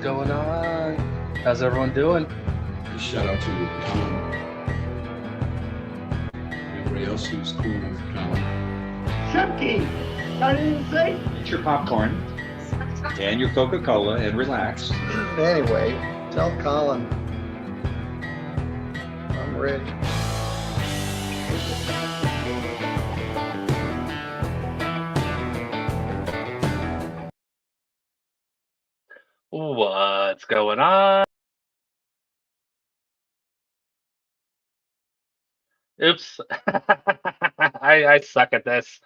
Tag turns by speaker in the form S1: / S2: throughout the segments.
S1: going on? How's everyone doing?
S2: Shout out to Colin. Everybody else who's cool with Colin.
S3: Chunky! I didn't say.
S4: Eat your popcorn and your Coca-Cola and relax.
S5: Anyway, tell Colin I'm ready.
S1: What's going on? Oops. I suck at this.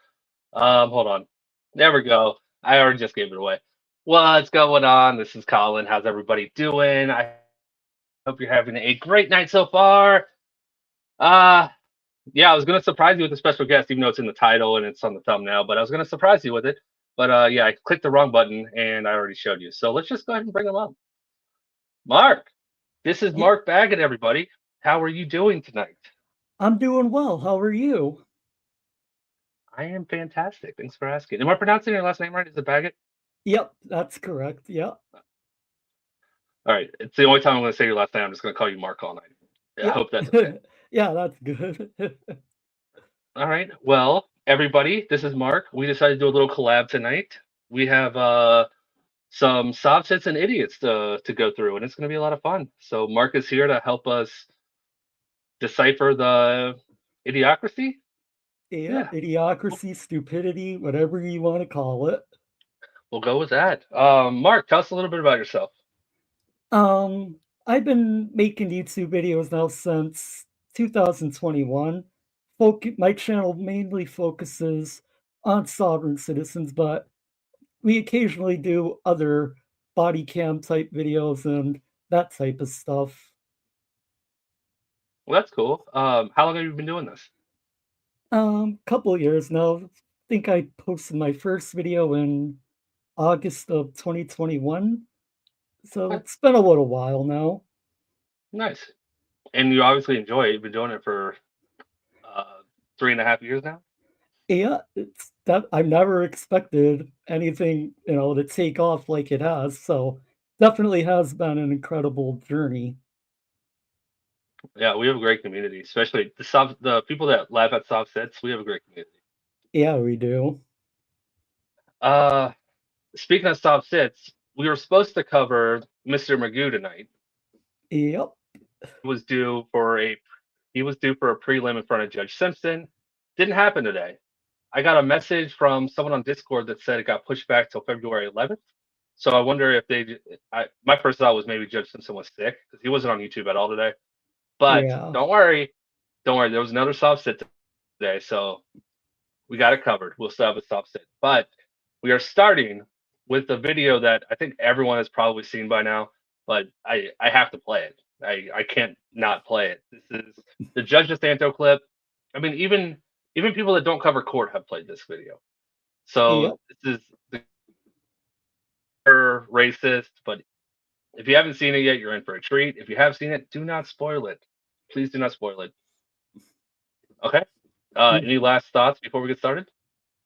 S1: Hold on. There we go. I already just gave it away. What's going on? This is Colin. How's everybody doing? I hope you're having a great night so far. Yeah, I was gonna surprise you with a special guest, even though it's in the title and it's on the thumbnail, but I was gonna surprise you with it. But yeah, I clicked the wrong button and I already showed you. So let's just go ahead and bring him up. Mark, this is Marc Baggett, everybody. How are you doing tonight?
S6: I'm doing well. How are you?
S1: I am fantastic. Thanks for asking. Am I pronouncing your last name right? Is it Baggett?
S6: Yep, that's correct. Yep.
S1: All right. It's the only time I'm going to say your last name. I'm just going to call you Mark all night. Yeah,
S6: Yep.
S1: I hope that's okay.
S6: Yeah, that's good.
S1: All right. Well, everybody, this is Mark. We decided to do a little collab tonight. We have some SovCits and idiots to go through, and it's going to be a lot of fun. So Mark is here to help us decipher the idiocracy.
S6: Yeah, idiocracy, stupidity, whatever you want to call it.
S1: We'll go with that. Mark, tell us a little bit about yourself.
S6: I've been making YouTube videos now since 2021. My channel mainly focuses on sovereign citizens, but we occasionally do other body cam type videos and that type of stuff.
S1: Well, that's cool. How long have you been doing this?
S6: Couple of years now. I think I posted my first video in August of 2021. So it's been a little while now.
S1: Nice. And you obviously enjoy it. You've been doing it for 3.5 years now.
S6: Yeah, it's that I've never expected anything, to take off like it has. So definitely has been an incredible journey.
S1: Yeah, we have a great community, especially the people that laugh at SovCits. We have a great community.
S6: Yeah, we do.
S1: Speaking of SovCits, we were supposed to cover Mr. Magoo tonight.
S6: Yep.
S1: He was due for a prelim in front of Judge Simpson. Didn't happen today. I got a message from someone on Discord that said it got pushed back till February 11th. So I wonder if my first thought was maybe Judge Simpson was sick because he wasn't on YouTube at all today. But
S6: Yeah.
S1: don't worry. There was another SovCit today, so we got it covered. We'll still have a SovCit. But we are starting with the video that I think everyone has probably seen by now, but I have to play it. I can't not play it. This is the Judge DeSanto clip. I mean, even people that don't cover court have played this video. So This is racist, but if you haven't seen it yet, you're in for a treat. If you have seen it, do not spoil it. Please do not spoil it. Okay. Any last thoughts before we get started?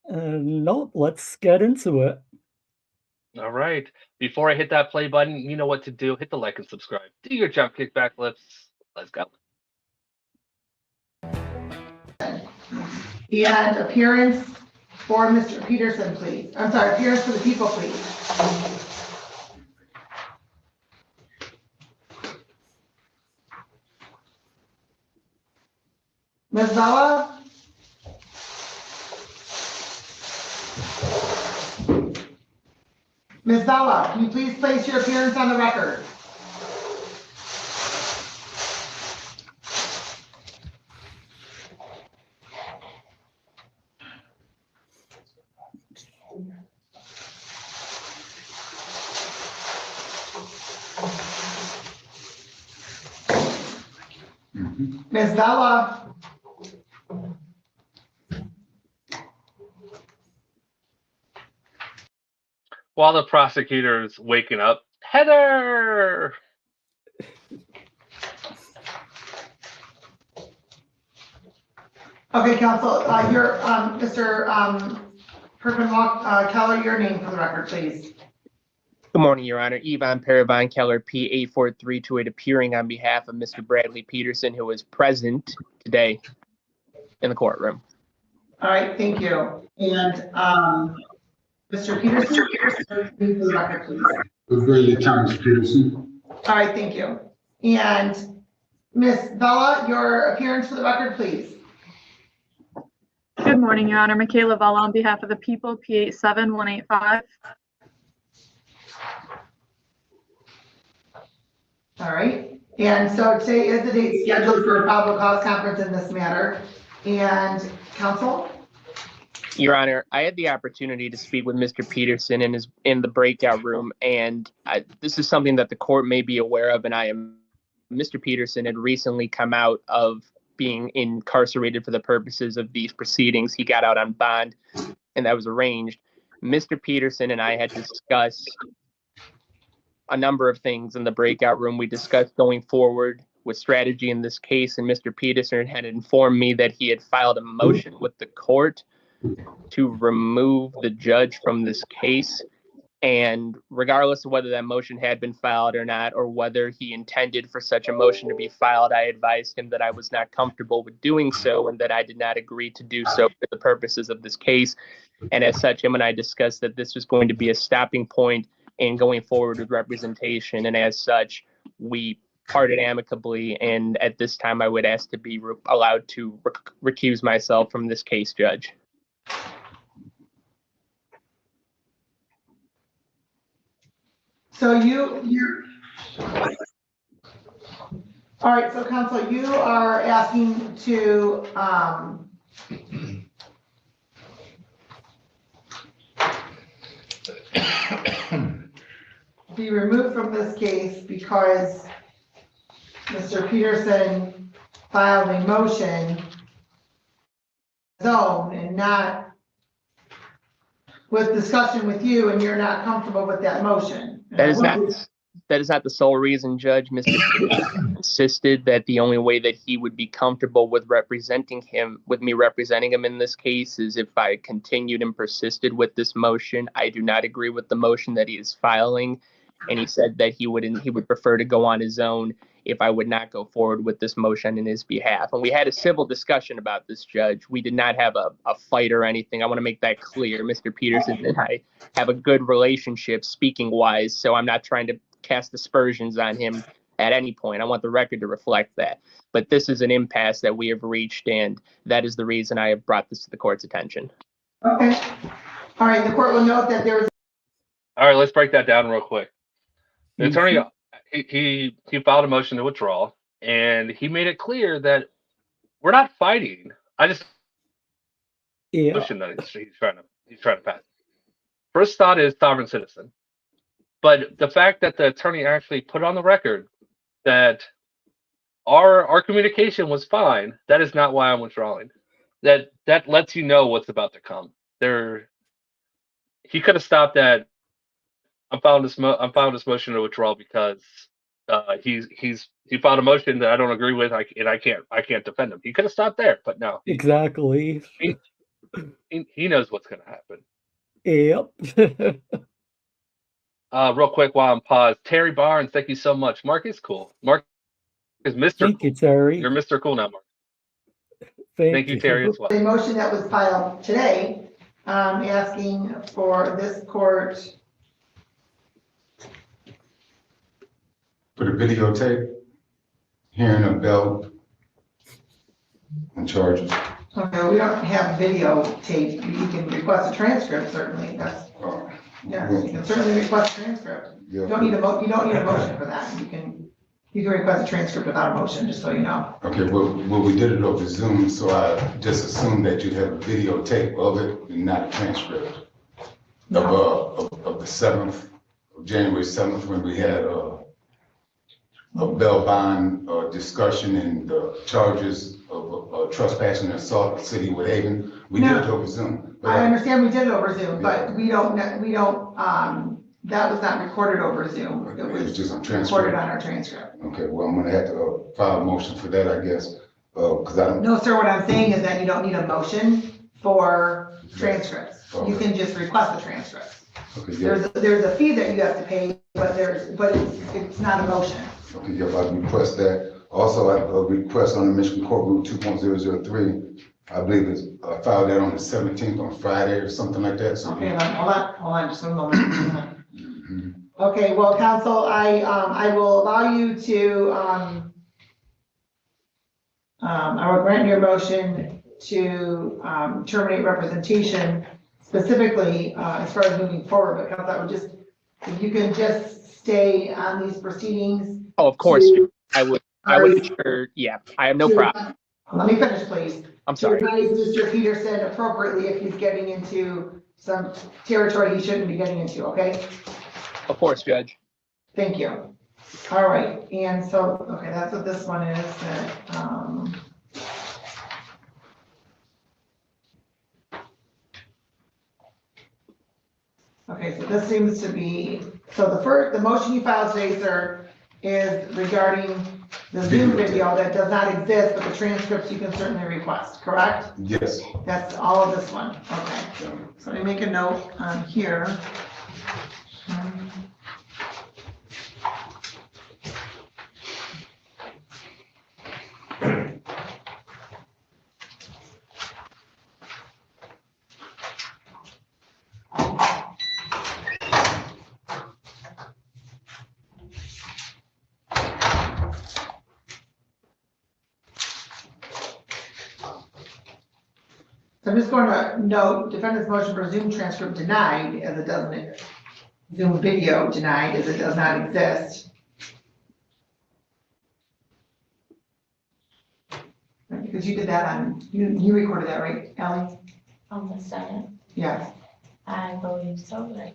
S6: No, let's get into it.
S1: All right. Before I hit that play button, you know what to do. Hit the like and subscribe. Do your jump kick backflips. Let's go.
S7: And appearance for Mr. Peterson, please. I'm sorry, appearance for the people, please. Ms. Bella? Ms. Bella, can you please place your appearance on the record? Ms. Bella?
S1: While the prosecutor's waking up, Heather!
S7: Okay, counsel, your Mr. Herman Keller, your name for the record, please.
S8: Good morning, Your Honor. Yvonne Paravine Keller, P84328, appearing on behalf of Mr. Bradley Peterson, who is present today in the courtroom.
S7: All right, thank you. And, Mr. Peterson, please for the record, please.
S2: Bradley Thomas Peterson.
S7: All right, thank you. And Ms. Bella, your appearance for the record, please.
S9: Good morning, Your Honor. Michaela Vella on behalf of the people, P87185.
S7: All right. And so today is the date scheduled for a probable cause conference in this matter. And counsel?
S8: Your Honor, I had the opportunity to speak with Mr. Peterson in the breakout room, and this is something that the court may be aware of, and Mr. Peterson had recently come out of being incarcerated for the purposes of these proceedings. He got out on bond, and that was arranged. Mr. Peterson and I had discussed a number of things in the breakout room. We discussed going forward with strategy in this case, and Mr. Peterson had informed me that he had filed a motion with the court to remove the judge from this case. And regardless of whether that motion had been filed or not, or whether he intended for such a motion to be filed, I advised him that I was not comfortable with doing so and that I did not agree to do so for the purposes of this case. And as such, him and I discussed that this was going to be a stopping point in going forward with representation. And as such, we parted amicably. And at this time, I would ask to be allowed to recuse myself from this case, Judge.
S7: So you're, all right, so counsel, you are asking to, be removed from this case because Mr. Peterson filed a motion zone and not with discussion with you, and you're not comfortable with that motion.
S8: That is not the sole reason, Judge. Mr. Peterson insisted that the only way that he would be comfortable with me representing him in this case is if I continued and persisted with this motion. I do not agree with the motion that he is filing, and he said that he would prefer to go on his own if I would not go forward with this motion in his behalf. And we had a civil discussion about this, Judge. We did not have a fight or anything. I want to make that clear. Mr. Peterson and I have a good relationship speaking wise, so I'm not trying to cast aspersions on him at any point. I want the record to reflect that. But this is an impasse that we have reached, and that is the reason I have brought this to the court's attention.
S7: Okay. All right, the court will note that there was.
S1: All right, let's break that down real quick. The attorney, he filed a motion to withdraw, and he made it clear that we're not fighting. Motion that he's trying to pass. First thought is sovereign citizen, but the fact that the attorney actually put on the record that our communication was fine, that is not why I'm withdrawing. That lets you know what's about to come. He could have stopped at, I'm filing this motion to withdraw because he filed a motion that I don't agree with, and I can't defend him. He could have stopped there, but no.
S6: Exactly.
S1: He knows what's going to happen.
S6: Yep.
S1: Real quick while I'm paused, Terry Barnes, thank you so much. Mark is cool. Mark is Mr.
S6: Thank you, Terry.
S1: You're Mr. Cool now, Mark.
S6: Thank
S1: you, Terry, as well.
S7: The motion that was filed today, asking for this court.
S2: For the videotape, hearing a bell and charges.
S7: Okay, we don't have videotape. You can request a transcript, certainly. That's, yes, you can certainly request a transcript.
S2: Yeah.
S7: You don't need a motion for that. You can request a transcript without a motion, just so you know.
S2: Okay, well, we did it over Zoom, so I just assumed that you'd have a videotape of it and not a transcript of the 7th, of January 7th, when we had a bail bond discussion and the charges of trespassing and assault in the city of Woodhaven. We did it over Zoom.
S7: I understand we did it over Zoom, but we don't, that was not recorded over Zoom.
S2: It was just on transcript.
S7: Recorded on our transcript.
S2: Okay, well, I'm gonna have to file a motion for that, I guess, because I don't.
S7: No, sir, what I'm saying is that you don't need a motion for transcripts.
S2: Okay.
S7: You can just request the transcripts.
S2: Okay, yeah,
S7: There's a fee that you have to pay, but it's not a motion.
S2: okay, yeah, I request that. Also, I request on the Michigan Court Rule 2.003, I believe it's, filed that on the 17th on Friday or something like that, so.
S7: Okay, hold on, just one moment. Okay, well, counsel, I will allow you to, I will grant your motion to, terminate representation specifically, as far as moving forward, but counsel, I would just, if you can just stay on these proceedings.
S8: Oh, of course,
S7: to-
S8: I would ensure, yeah, I have no problem.
S7: Let me finish, please.
S8: I'm sorry.
S7: To advise Mr. Peterson appropriately if he's getting into some territory he shouldn't be getting into, okay?
S8: Of course, Judge.
S7: Thank you. All right, and so, okay, that's what this one is, okay, so this seems to be, so the motion you filed today, sir, is regarding the Zoom video that does not exist, but the transcripts you can certainly request, correct?
S2: Yes.
S7: That's all of this one, okay. So let me make a note on here. So I'm just going to note, defendant's motion for Zoom transcript denied, as it doesn't, Zoom video denied, as it does not exist. Because you did that on, you recorded that, right, Ally?
S10: On the Senate,
S7: Yes.
S10: I believe so, but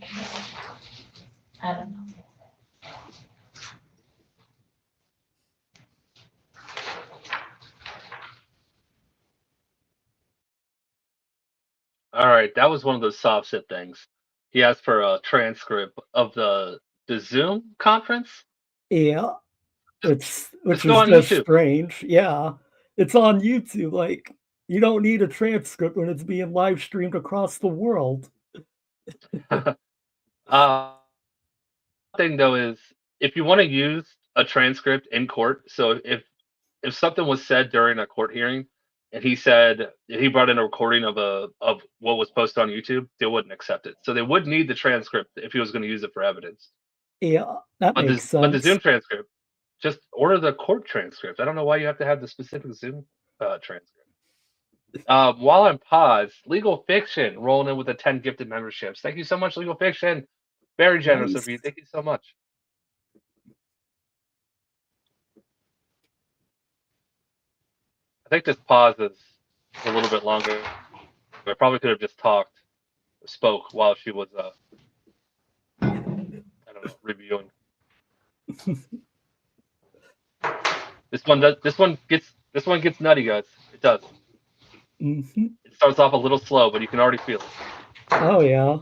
S10: I don't know.
S1: All right, that was one of those SovCits things. He asked for a transcript of the Zoom conference.
S6: Yeah, which is
S1: go on
S6: just
S1: YouTube.
S6: strange. Yeah, it's on YouTube. Like, you don't need a transcript when it's being live streamed across the world.
S1: Thing though is, if you want to use a transcript in court, so if something was said during a court hearing, and he brought in a recording of what was posted on YouTube, they wouldn't accept it. So they would need the transcript if he was going to use it for evidence.
S6: Yeah, that makes sense.
S1: But the Zoom transcript, just order the court transcript. I don't know why you have to have the specific Zoom transcript. While I'm paused, Legal Fiction rolling in with the 10 gifted memberships. Thank you so much, Legal Fiction. Very generous of you. Thank you so much. I think this pause is a little bit longer. I probably could have just spoke while she was, I don't know, reviewing. This one gets nutty, guys. It does.
S6: Mm-hmm.
S1: It starts off a little slow, but you can already feel it.
S6: Oh yeah.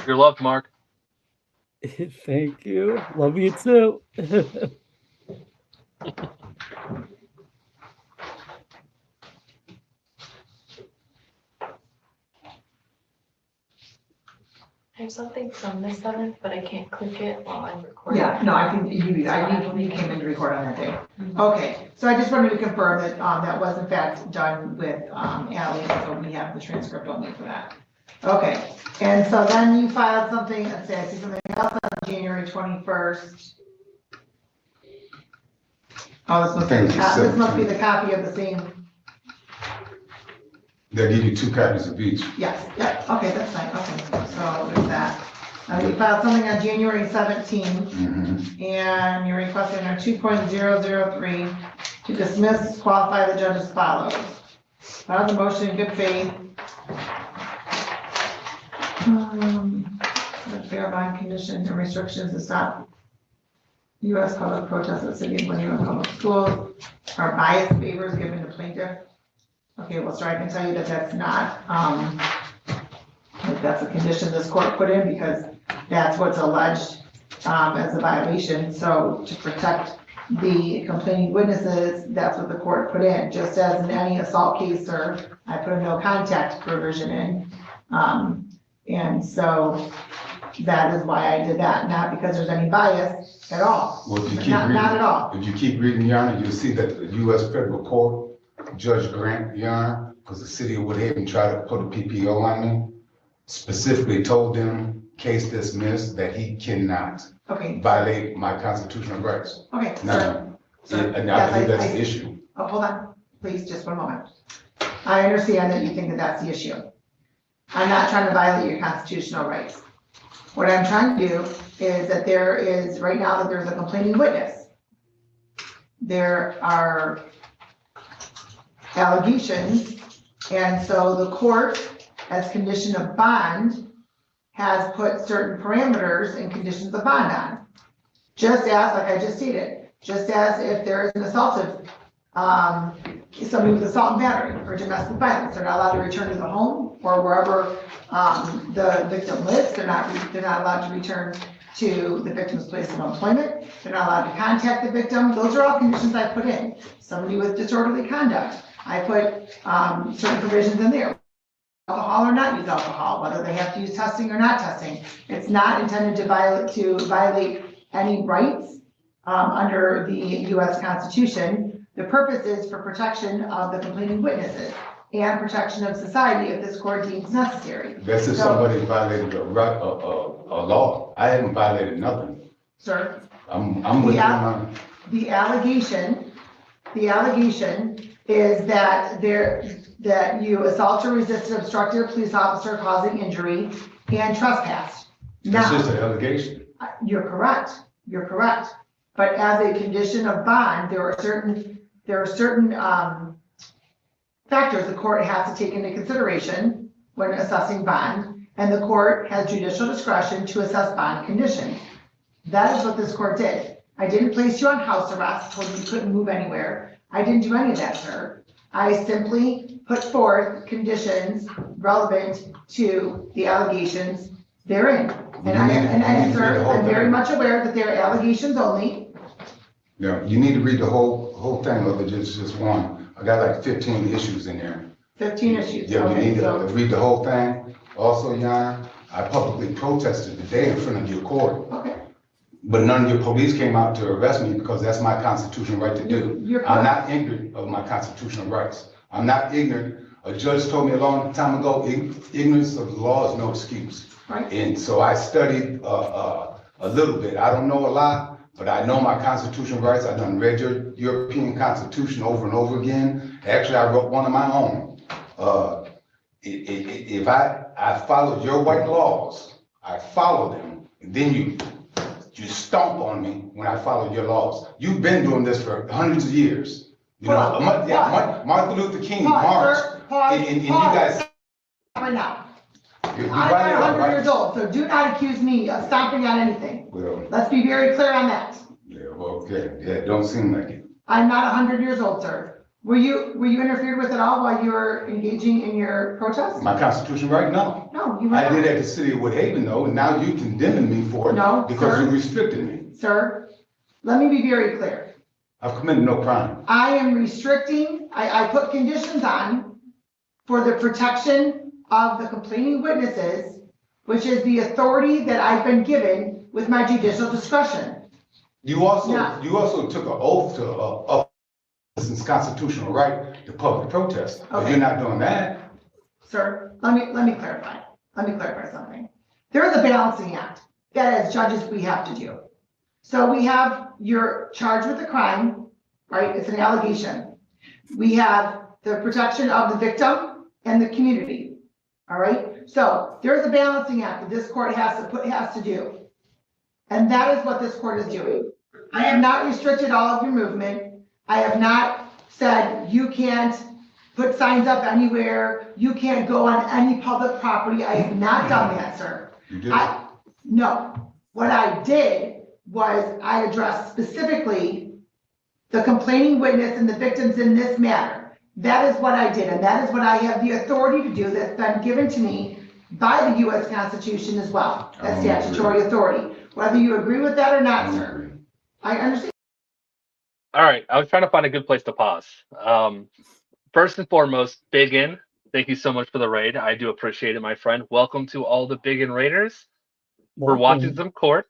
S1: Your love, Mark.
S6: Thank you. Love you too.
S10: I have something from the 7th, but I can't click it while I'm recording.
S7: Yeah, no, I think you came in to record on that day. Okay, so I just wanted to confirm that, that was in fact done with, Ally, so we have the transcript only for that. Okay, and so then you filed something, let's see, I see something else on January 21st. Oh, this must be the copy of the same.
S2: They'll give you 2 copies of each.
S7: Yes, yeah, okay, that's fine, okay, so there's that. You filed something on January 17th,
S2: Mhm.
S7: and you're requesting a 2.003 to dismiss, qualify the judge as follows. File the motion in good faith. The fair bond conditions and restrictions to stop U.S. public protests at City of Winona Public Schools are biased favors given to plaintiff. Okay, well, so I can tell you that that's not, that's a condition this court put in because that's what's alleged as a violation. So to protect the complaining witnesses, that's what the court put in. Just as in any assault case, sir, I put a no contact provision in. And so that is why I did that, not because there's any bias at all.
S2: Well, if you keep
S7: Not
S2: reading,
S7: at all.
S2: if you keep reading, Your Honor, you'll see that the U.S. Federal Court, Judge Grant, Your Honor, because the city of Woodhaven tried to put a PPO on me, specifically told them, case dismissed, that he cannot
S7: Okay,
S2: violate my constitutional rights.
S7: okay,
S2: Now,
S7: sir.
S2: and I believe that's the issue.
S7: Oh, hold on, please, just one moment. I understand that you think that that's the issue. I'm not trying to violate your constitutional rights. What I'm trying to do is that there is, right now, that there's a complaining witness. There are allegations, and so the court, as condition of bond, has put certain parameters and conditions of bond on. Just as, like I just stated, just as if there is an assaultive, somebody with assault and battery or domestic violence, they're not allowed to return to the home or wherever the victim lives. They're not allowed to return to the victim's place of employment. They're not allowed to contact the victim. Those are all conditions I put in. Somebody with disorderly conduct, I put certain provisions in there. Alcohol or not use alcohol, whether they have to use testing or not testing. It's not intended to violate any rights under the U.S. Constitution. The purpose is for protection of the complaining witnesses and protection of society if this court deems necessary.
S2: That's if somebody violated a law. I haven't violated nothing.
S7: Sir,
S2: I'm with you on.
S7: the allegation is that you assault or resisted, obstructed a police officer causing injury and trespassed.
S2: It's
S7: Now,
S2: just an allegation.
S7: you're correct. But as a condition of bond, there are certain factors the court has to take into consideration when assessing bond, and the court has judicial discretion to assess bond conditions. That is what this court did. I didn't place you on house arrest, told you couldn't move anywhere. I didn't do any of that, sir. I simply put forth conditions relevant to the allegations therein. And sir, I'm very much aware that they're allegations only.
S2: No, you need to read the whole thing, other than just one. I got like 15 issues in there.
S7: 15 issues.
S2: Yeah, you
S7: Okay,
S2: need to
S7: so-
S2: read the whole thing. Also, Your Honor, I publicly protested today in front of your court,
S7: Okay,
S2: but none of your police came out to arrest me because that's my constitutional right to do.
S7: You're
S2: I'm
S7: correct.
S2: not ignorant of my constitutional rights. I'm not ignorant. A judge told me a long time ago, ignorance of the law is no excuse.
S7: Right.
S2: And so I studied a little bit. I don't know a lot, but I know my constitutional rights. I've done read your European Constitution over and over again. Actually, I wrote one of my own. If I followed your white laws, I follow them, and then you stomp on me when I follow your laws. You've been doing this for hundreds of years. You know, Martin Luther King marched, and you guys.
S7: Right now.
S2: You
S7: I'm
S2: violated
S7: not
S2: our
S7: 100 years
S2: rights.
S7: old, so do not accuse me of stomping on anything.
S2: Well,
S7: Let's be very clear on that.
S2: yeah, well, okay, yeah, don't seem like it.
S7: I'm not 100 years old, sir. Were you interfered with at all while you were engaging in your protest?
S2: My constitutional right? No.
S7: No, you were
S2: I did
S7: not.
S2: at the city of Woodhaven though, and now you condemning me for it.
S7: No,
S2: because
S7: sir.
S2: you restricted me.
S7: Sir, let me be very clear.
S2: I've committed no crime.
S7: I am restricting, I put conditions on for the protection of the complaining witnesses, which is the authority that I've been given with my judicial discretion.
S2: You also
S7: No.
S2: took an oath to up citizens' constitutional right to public protest. If
S7: Okay.
S2: you're not doing that,
S7: Sir, let me clarify. Let me clarify something. There is a balancing act that as judges we have to do. So we have you're charged with a crime, right? It's an allegation. We have the protection of the victim and the community, All right, so there's a balancing act that this court has to do. And that is what this court is doing. I have not restricted all of your movement. I have not said you can't put signs up anywhere. You can't go on any public property. I have not done that, sir.
S2: You did.
S7: No, what I did was I addressed specifically the complaining witness and the victims in this matter. That is what I did, and that is what I have the authority to do that's been given to me by the U.S. Constitution as well, as statutory authority. Whether you agree with that or not, sir. I understand.
S1: All right, I was trying to find a good place to pause. First and foremost, Big In, thank you so much for the raid. I do appreciate it, my friend. Welcome to all the Big In raiders. We're watching some court.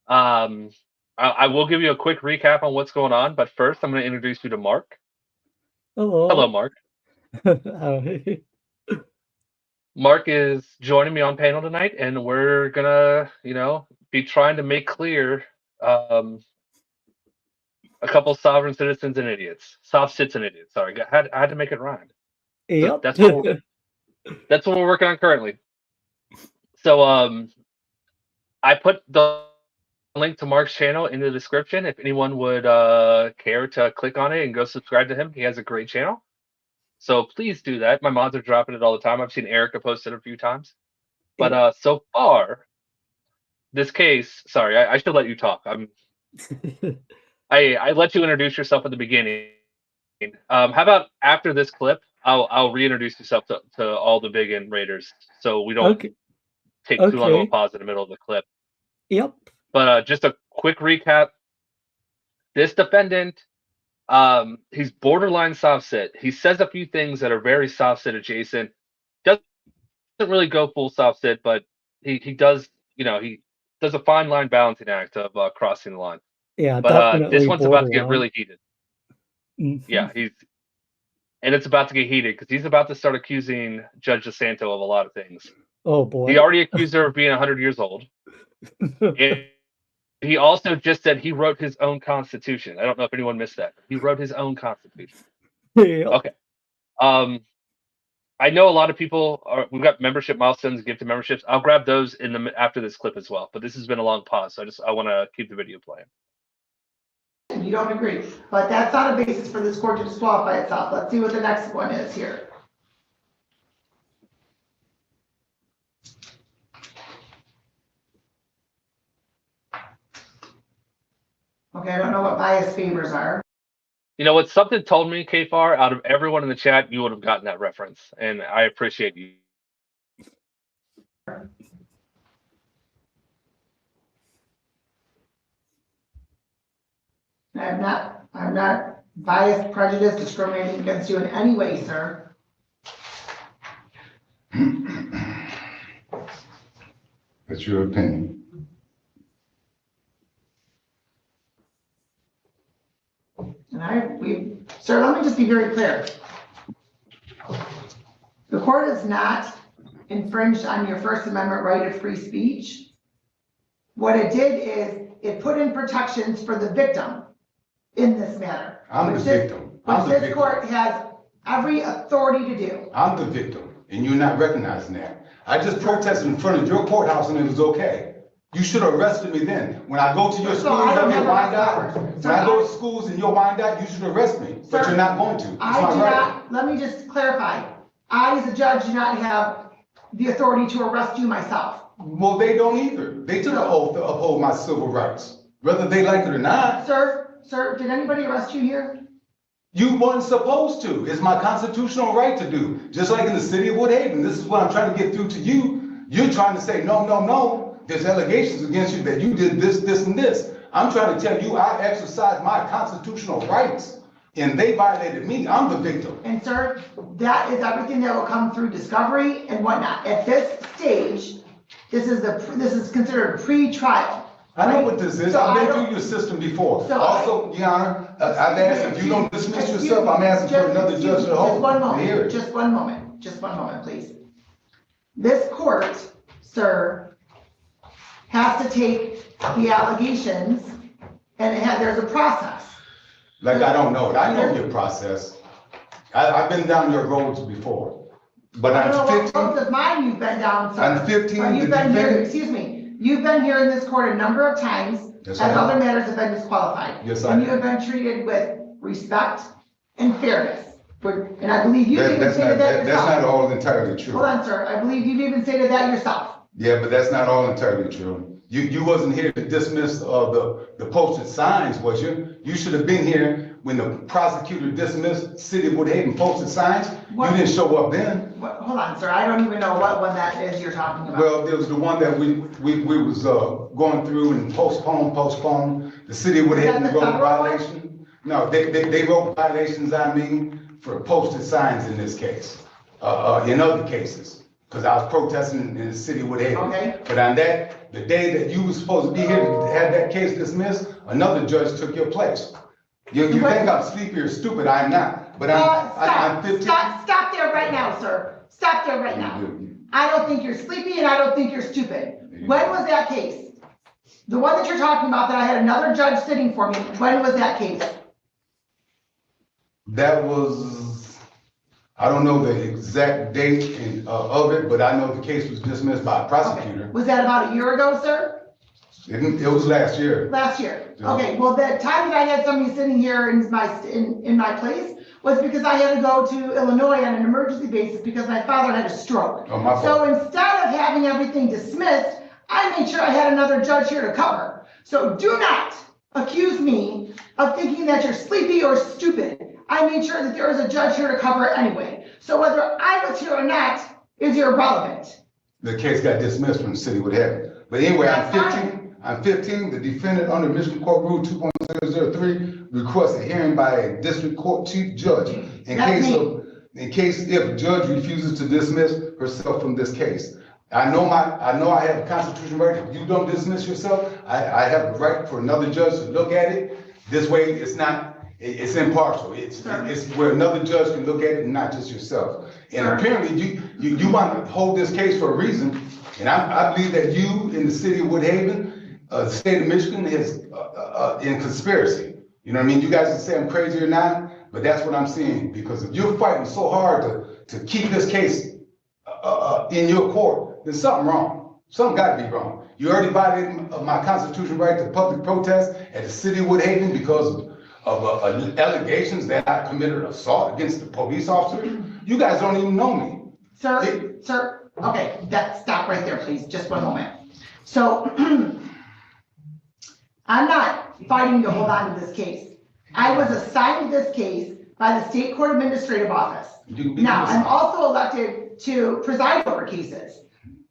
S1: I will give you a quick recap on what's going on, but first I'm going to introduce you to Mark.
S6: Hello.
S1: Hello, Mark.
S6: Howdy.
S1: Mark is joining me on panel tonight, and we're gonna, be trying to make clear a couple sovereign citizens and idiots, SovCits and idiots. Sorry, I had to make it rhyme.
S6: Yep.
S1: So that's what we're working on currently. So I put the link to Mark's channel in the description. If anyone would care to click on it and go subscribe to him, he has a great channel. So please do that. My mods are dropping it all the time. I've seen Erica post it a few times. But so far, this case, sorry, I should let you talk. I let you introduce yourself at the beginning. How about after this clip, I'll reintroduce yourself to all the Big In raiders, so we don't take too long of a pause in the middle of the clip.
S6: Yep.
S1: But just a quick recap. This defendant, he's borderline SovCit. He says a few things that are very SovCit adjacent. Doesn't really go full SovCit, but he does, he does a fine line balancing act of crossing the line.
S6: Yeah,
S1: but this one's about to get really heated.
S6: Mm-hmm.
S1: Yeah, and it's about to get heated because he's about to start accusing Judge DeSanto of a lot of things.
S6: Oh boy.
S1: He already accused her of being 100 years old. And he also just said he wrote his own constitution. I don't know if anyone missed that. He wrote his own constitution.
S6: Yeah.
S1: Okay. I know a lot of people we've got membership milestones, gifted memberships. I'll grab those after this clip as well. But this has been a long pause, so I want to keep the video playing.
S7: You don't agree, but that's not a basis for this court to disqualify itself. Let's see what the next one is here. Okay, I don't know what bias favors are.
S1: You know what? Something told me, KFAR, out of everyone in the chat, you would have gotten that reference, and I appreciate you.
S7: I'm not biased, prejudiced, discriminating against you in any way, sir.
S2: That's your opinion.
S7: Sir, let me just be very clear. The court has not infringed on your First Amendment right of free speech. What it did is it put in protections for the victim in this matter.
S2: I'm the victim.
S7: Which this court has every authority to do.
S2: I'm the victim, and you're not recognizing that. I just protested in front of your courthouse, and it was okay. You should have arrested me then. When I go to your schools and you wind out, when I go to schools and you wind out, you should arrest me. But you're not going to.
S7: Let me just clarify. I, as a judge, do not have the authority to arrest you myself.
S2: Well, they don't either. They took an oath to uphold my civil rights, whether they like it or not.
S7: Sir, did anybody arrest you here?
S2: You weren't supposed to. It's my constitutional right to do. Just like in the city of Woodhaven. This is what I'm trying to get through to you. You're trying to say, no. There's allegations against you that you did this, and this. I'm trying to tell you I exercised my constitutional rights, and they violated me. I'm the victim.
S7: And sir, that is everything that will come through discovery and whatnot. At this stage, this is considered pre-trial.
S2: I know what this is.
S7: So
S2: I've been through your system before.
S7: So
S2: also, Your Honor, I've asked if you don't dismiss yourself, I'm asking for another judge to hold.
S7: Just one moment, please. This court, sir, has to take the allegations and there's a process.
S2: Like I don't know it. I know your process. I've been down your roads before. But
S7: I don't know
S2: on
S7: what
S2: 15,
S7: roads of mine you've been down, sir.
S2: on 15,
S7: But
S2: the
S7: you've been here,
S2: defendant,
S7: excuse me, you've been here in this court a number of times,
S2: Yes,
S7: as
S2: I have.
S7: other matters have been disqualified.
S2: Yes, I
S7: And you
S2: have.
S7: have been treated with respect and fairness. And I believe you've even
S2: that's
S7: stated that
S2: that's not
S7: yourself.
S2: all entirely true.
S7: Hold on, sir, I believe you've even stated that yourself.
S2: Yeah, but that's not all entirely true. You wasn't here to dismiss the posted signs, was you? You should have been here when the prosecutor dismissed City of Woodhaven posted signs.
S7: What?
S2: You didn't show up then.
S7: Hold on, sir, I don't even know what one that is you're talking about.
S2: Well, there was the one that we was going through and postpone. The City of
S7: Is that
S2: Woodhaven
S7: the
S2: wrote
S7: federal
S2: violation. No, they wrote violations, I mean, for posted signs in this case, in other cases. Because I was protesting in the City of Woodhaven.
S7: Okay.
S2: But on that, the day that you were supposed to be here to have that case dismissed, another judge took your place. You think I'm sleepy or stupid, I'm not. But I'm 15.
S7: Stop there right now, sir. Stop there right now. I don't think you're sleepy and I don't think you're stupid. When was that case? The one that you're talking about that I had another judge sitting for me, when was that case?
S2: That was, I don't know the exact date of it, but I know the case was dismissed by a prosecutor.
S7: Okay. Was that about a year ago, sir?
S2: It was last year.
S7: Last year.
S2: Yeah.
S7: Okay, well, the time that I had somebody sitting here in my place was because I had to go to Illinois on an emergency basis because my father had a stroke.
S2: Oh, my fault.
S7: So instead of having everything dismissed, I made sure I had another judge here to cover. So do not accuse me of thinking that you're sleepy or stupid. I made sure that there was a judge here to cover it anyway. So whether I was here or not is irrelevant.
S2: The case got dismissed from the City of Woodhaven. But anyway,
S7: That's
S2: on 15, the defendant under Michigan Court Rule 2.003 requests a hearing by a district court chief judge in case if a judge refuses to dismiss herself from this case. I know I have a constitutional right. If you don't dismiss yourself, I have the right for another judge to look at it. This way, it's impartial. It's where another judge can look at it and not just yourself. And apparently, you want to hold this case for a reason. And I believe that you in the City of Woodhaven, the state of Michigan, is in conspiracy. You know what I mean? You guys can say I'm crazy or not, but that's what I'm seeing. Because if you're fighting so hard to keep this case in your court, there's something wrong. Something got to be wrong. You already violated my constitutional right to public protest at the City of Woodhaven because of allegations that I committed assault against the police officer. You guys don't even know me.
S7: Sir, okay, stop right there, please, just one moment. So, I'm not fighting to hold on to this case. I was assigned this case by the State Court Administrative Office. Now, I'm also elected to preside over cases.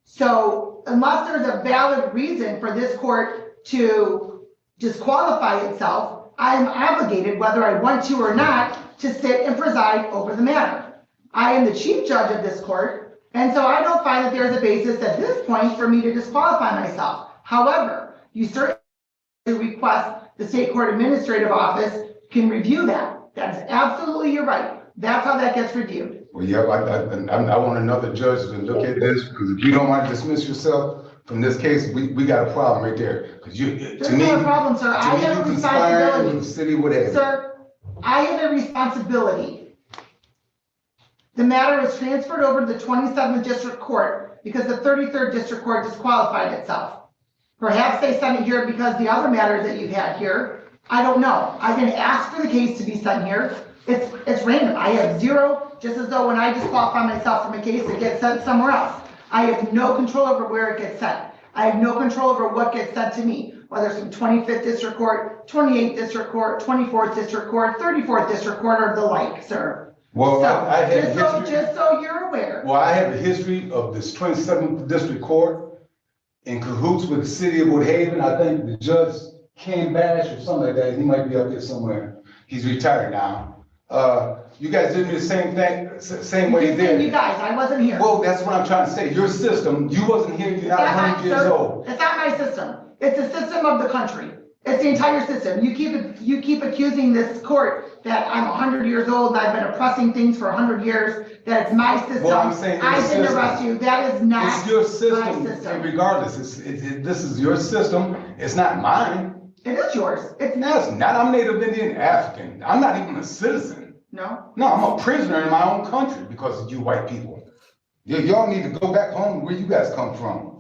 S7: So, unless there's a valid reason for this court to disqualify itself, I'm obligated, whether I want to or not, to sit and preside over the matter. I am the chief judge of this court, and so I don't find that there's a basis at this point for me to disqualify myself. However, you certainly request the State Court Administrative Office can review that. That is absolutely your right. That's how that gets reviewed.
S2: Well, yeah, I want another judge to look at this, because if you don't want to dismiss yourself from this case, we got a problem right there. Because
S7: There's not a problem, sir. I have a responsibility.
S2: The city would have.
S7: Sir, I have a responsibility. The matter was transferred over to the 27th District Court because the 33rd District Court disqualified itself. Perhaps they sent it here because the other matters that you've had here, I don't know. I didn't ask for the case to be sent here. It's random. I have zero, just as though when I disqualify myself from a case, it gets sent somewhere else. I have no control over where it gets sent. I have no control over what gets sent to me, whether it's from 25th District Court, 28th District Court, 24th District Court, 34th District Court, or the like, sir.
S2: Well,
S7: So,
S2: I have
S7: just so you're aware.
S2: Well, I have a history of this 27th District Court in cahoots with the city of Woodhaven. I think the judge Ken Bash or something like that. He might be up here somewhere. He's retired now. You guys did me the same thing, same way you did.
S7: You guys, I wasn't here.
S2: Well, that's what I'm trying to say. Your system, you wasn't here, you're not 100 years old.
S7: It's not my system. It's the system of the country. It's the entire system. You keep accusing this court that I'm 100 years old and I've been oppressing things for 100 years, that it's my system.
S2: Well, I'm saying
S7: I didn't arrest you. That is not
S2: it's your system,
S7: my system.
S2: and regardless, this is your system. It's not mine.
S7: It is yours.
S2: No, it's not. I'm Native Indian African. I'm not even a citizen.
S7: No?
S2: No, I'm a prisoner in my own country because of you white people. Y'all need to go back home where you guys come from.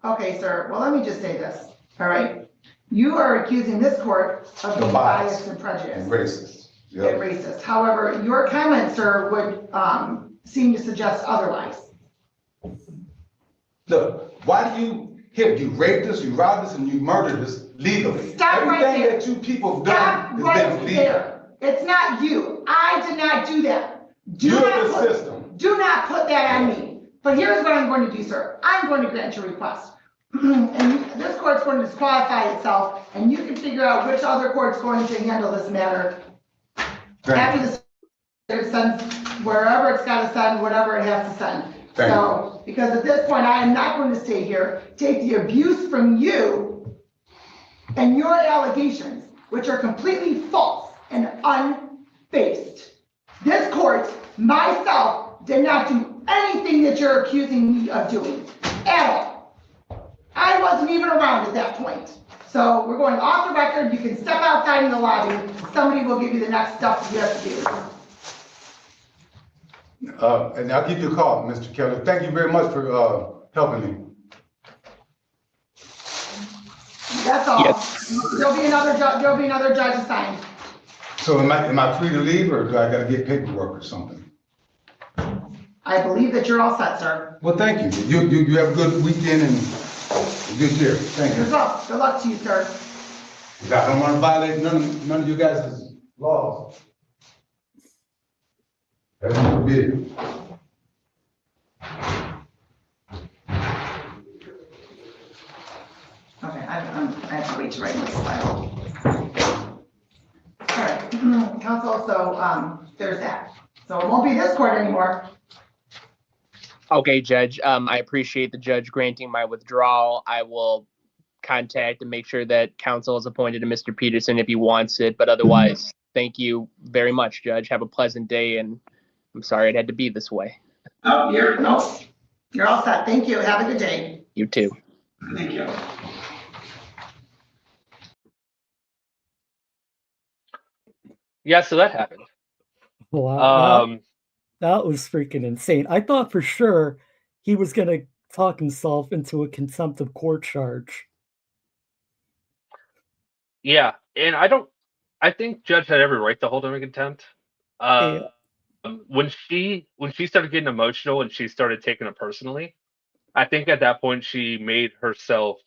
S7: Okay, sir, well, let me just say this, all right? You are accusing this court of being biased and prejudiced.
S2: And racist.
S7: And
S2: Yep.
S7: racist. However, your comment, sir, would seem to suggest otherwise.
S2: Look, why do you raped us, you robbed us, and you murdered us legally?
S7: Stop right
S2: Everything
S7: there.
S2: that you people have
S7: Stop
S2: done has
S7: right
S2: been legal.
S7: there. It's not you. I did not do that.
S2: You're the system.
S7: Do not put that on me. But here's what I'm going to do, sir. I'm going to grant your request. And this court's going to disqualify itself, and you can figure out which other court's going to handle this matter after this sends wherever it's got to send, whatever it has to send. Because at this point, I am not going to stay here, take the abuse from you and your allegations, which are completely false and unbased. This court, myself, did not do anything that you're accusing me of doing at all. I wasn't even around at that point. So we're going off the record. You can step outside in the lobby. Somebody will give you the next stuff you have to do.
S2: And I'll give you a call, Mr. Kelly. Thank you very much for helping me.
S7: That's all.
S8: Yes.
S7: There'll be another judge assigned.
S2: So am I free to leave, or do I gotta get paperwork or something?
S7: I believe that you're all set, sir.
S2: Well, thank you. You have a good weekend and a good year. Thank you.
S7: Good luck to you, sir.
S2: I don't want to violate none of you guys' laws. That's forbidden.
S7: Okay, I have to wait to write this file. All right, counsel, so there's that. So it won't be this court anymore.
S8: Okay, Judge. I appreciate the judge granting my withdrawal. I will contact and make sure that counsel is appointed to Mr. Peterson if he wants it. But otherwise, thank you very much, Judge. Have a pleasant day, and I'm sorry it had to be this way.
S7: Oh, you're all set. Thank you. Have a good day.
S8: You too.
S7: Thank you.
S1: Yeah, so that happened.
S6: Wow, that was freaking insane. I thought for sure he was going to talk himself into a contempt of court charge.
S1: Yeah, and I think Judge had every right to hold him in contempt.
S6: Yeah.
S1: When she started getting emotional and she started taking it personally, I think at that point she made herself,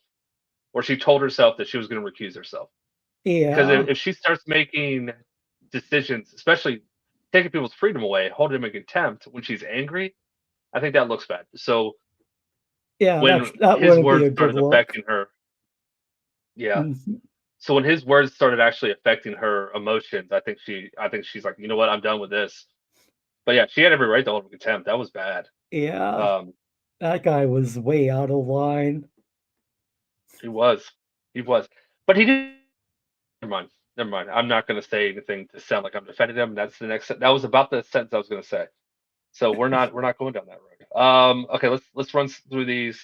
S1: or she told herself that she was going to recuse herself.
S6: Yeah.
S1: Because if she starts making decisions, especially taking people's freedom away, holding them in contempt when she's angry, I think that looks bad. So
S6: yeah,
S1: when
S6: that
S1: his
S6: wouldn't be
S1: words
S6: a good
S1: started
S6: look.
S1: affecting her, yeah. So when his words started actually affecting her emotions, I think she's like, you know what, I'm done with this. But yeah, she had every right to hold him in contempt. That was bad.
S6: Yeah. That guy was way out of line.
S1: He was. But he didn't. Never mind. I'm not going to say anything to sound like I'm defending him. That was about the sentence I was going to say. So we're not going down that road. Okay, let's run through these.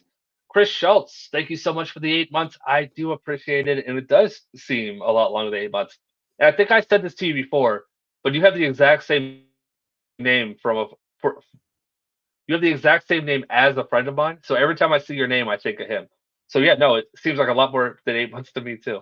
S1: Chris Schultz, thank you so much for the 8 months. I do appreciate it, and it does seem a lot longer than 8 months. And I think I said this to you before, but you have the exact same name you have the exact same name as a friend of mine. So every time I see your name, I think of him. So yeah, no, it seems like a lot more than 8 months to me too.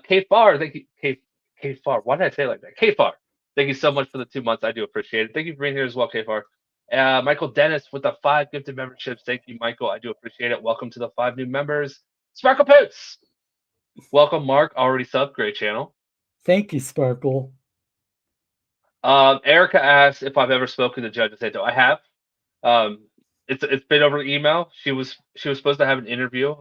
S1: Kate Farr, thank you. Kate Farr, why did I say it like that? Kate Farr, thank you so much for the 2 months. I do appreciate it. Thank you for being here as well, Kate Farr. Michael Dennis with the 5 gifted memberships. Thank you, Michael. I do appreciate it. Welcome to the 5 new members. Sparkle Poots. Welcome, Mark. Already subbed. Great channel.
S6: Thank you, Sparkle.
S1: Erica asked if I've ever spoken to Judge Santo. I have. It's been over email. She was supposed to have an interview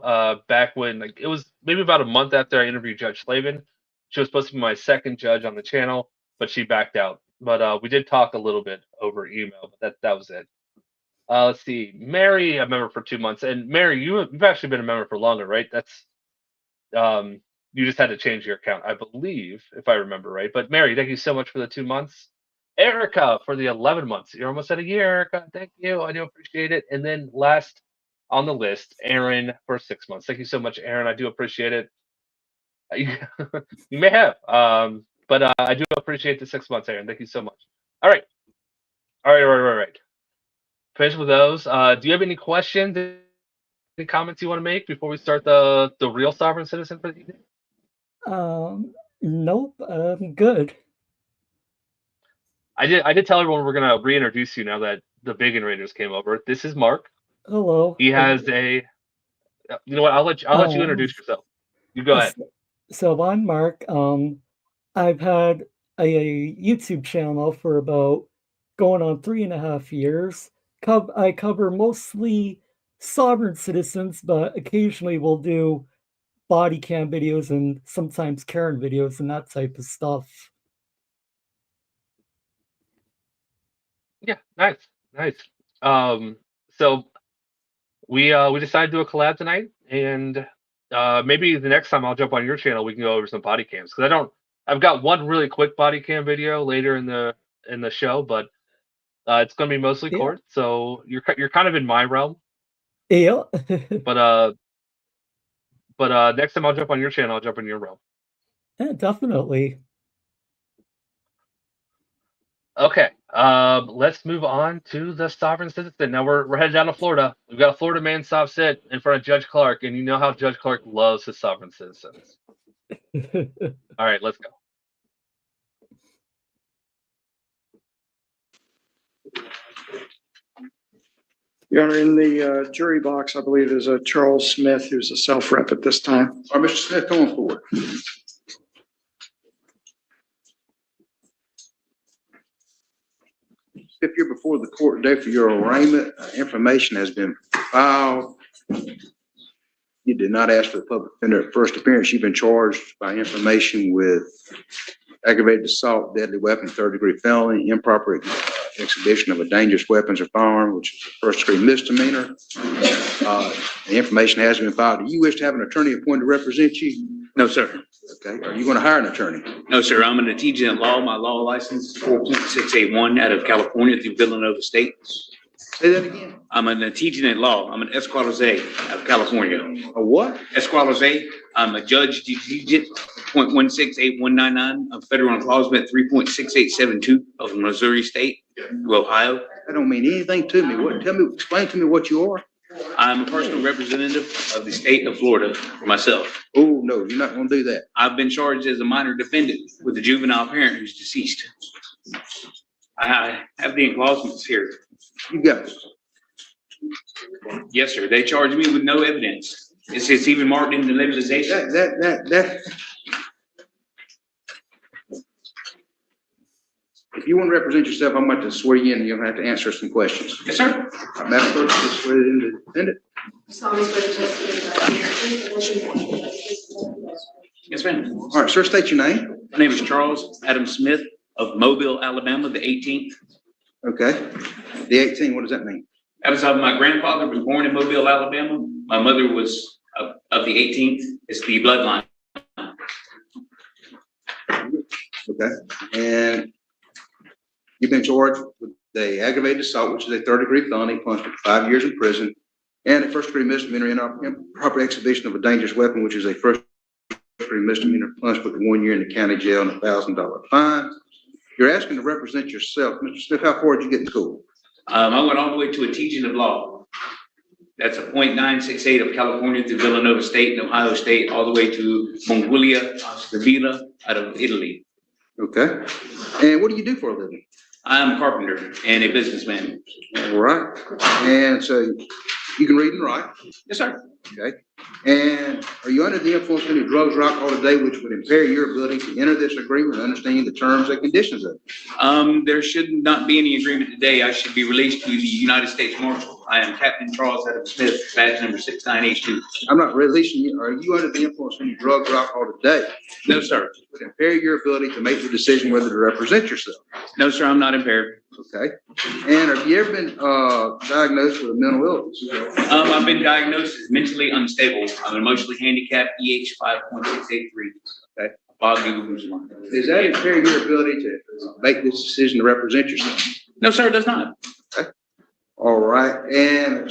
S1: back when, like, it was maybe about a month after I interviewed Judge Slavin. She was supposed to be my second judge on the channel, but she backed out. But we did talk a little bit over email, but that was it. Let's see. Mary, a member for 2 months. And Mary, you've actually been a member for longer, right? That's you just had to change your account, I believe, if I remember right. But Mary, thank you so much for the 2 months. Erica for the 11 months. You're almost at a year, Erica. Thank you. I do appreciate it. And then last on the list, Aaron for 6 months. Thank you so much, Aaron. I do appreciate it. You may have, but I do appreciate the 6 months, Aaron. Thank you so much. All right. finished with those. Do you have any questions, any comments you want to make before we start the real sovereign citizen for the evening?
S6: Nope, I'm good.
S1: I did tell everyone we're gonna reintroduce you now that the Big Raiders came over. This is Mark.
S6: Hello.
S1: He has a. You know what? I'll let you introduce yourself. You go ahead.
S6: So I'm Mark. I've had a YouTube channel for about going on 3.5 years. I cover mostly sovereign citizens, but occasionally we'll do body cam videos and sometimes Karen videos and that type of stuff.
S1: Yeah, nice. So we decided to do a collab tonight, and maybe the next time I'll jump on your channel, we can go over some body cams because I've got one really quick body cam video later in the show, but it's going to be mostly court, so you're kind of in my realm.
S6: Yeah.
S1: but next time I'll jump on your channel, I'll jump in your realm.
S6: Yeah, definitely.
S1: Okay, let's move on to the sovereign citizen. Now we're headed down to Florida. We've got a Florida man SovCit in front of Judge Clark, and you know how Judge Clark loves his sovereign citizens. All right, let's go.
S11: Your Honor, in the jury box, I believe there's a Charles Smith who's a self-rep at this time.
S2: All right, Mr. Smith, come on forward. If you're before the court today for your arraignment, information has been filed. You did not ask for the public defender at first appearance. You've been charged by information with aggravated assault, deadly weapon, third-degree felony, improper exhibition of a dangerous weapons or firearm, which is a first-degree misdemeanor. The information has been filed. Do you wish to have an attorney appointed to represent you?
S12: No, sir.
S2: Okay. Are you going to hire an attorney?
S12: No, sir. I'm an litigant at law. My law license is 4.681 out of California through Villanova State.
S2: Say that again.
S12: I'm an litigant at law. I'm an esqualese out of California.
S2: A what?
S12: Esqualese. I'm a judge litigant, 0.168199 of federal enclosement 3.6872 of Missouri State to Ohio.
S2: That don't mean anything to me. Explain to me what you are.
S12: I'm a personal representative of the state of Florida for myself.
S2: Oh, no, you're not going to do that.
S12: I've been charged as a minor defendant with a juvenile parent who's deceased. I have the enclosements here.
S2: You got it.
S12: Yes, sir. They charged me with no evidence. It's even marked in the legalization.
S2: If you want to represent yourself, I'm going to swear you in and you'll have to answer some questions.
S12: Yes, sir.
S2: Madam Clerk, just swear in the defendant.
S12: Yes, ma'am.
S2: All right, sir, state your name.
S12: My name is Charles Adam Smith of Mobile, Alabama, the 18th.
S2: Okay. The 18, what does that mean?
S12: That was my grandfather was born in Mobile, Alabama. My mother was of the 18th. It's the bloodline.
S2: Okay. And you've been charged with the aggravated assault, which is a third-degree felony, punishment for 5 years in prison, and a first-degree misdemeanor improper exhibition of a dangerous weapon, which is a first-degree misdemeanor, punishment for 1 year in the county jail and a $1,000 fine. You're asking to represent yourself. Mr. Smith, how far did you get in school?
S12: I went all the way to a teaching of law. That's a 0.968 of California through Villanova State and Ohio State, all the way to Mongolia, Stabila out of Italy.
S2: Okay. And what do you do for a living?
S12: I'm a carpenter and a businessman.
S2: All right. And so you can read and write?
S12: Yes, sir.
S2: Okay. And are you under the influence of any drugs or alcohol today which would impair your ability to enter this agreement and understand the terms and conditions of it?
S12: There should not be any agreement today. I should be released to the United States Marshal. I am Captain Charles Adam Smith, badge number 6982.
S2: I'm not releasing you. Are you under the influence of any drugs or alcohol today?
S12: No, sir.
S2: Would impair your ability to make the decision whether to represent yourself?
S12: No, sir. I'm not impaired.
S2: Okay. And have you ever been diagnosed with a mental illness?
S12: I've been diagnosed as mentally unstable. I'm emotionally handicapped, EH 5.683.
S2: Okay.
S12: Does
S2: that impair your ability to make this decision to represent yourself?
S12: No, sir, it does not.
S2: Okay. All right. And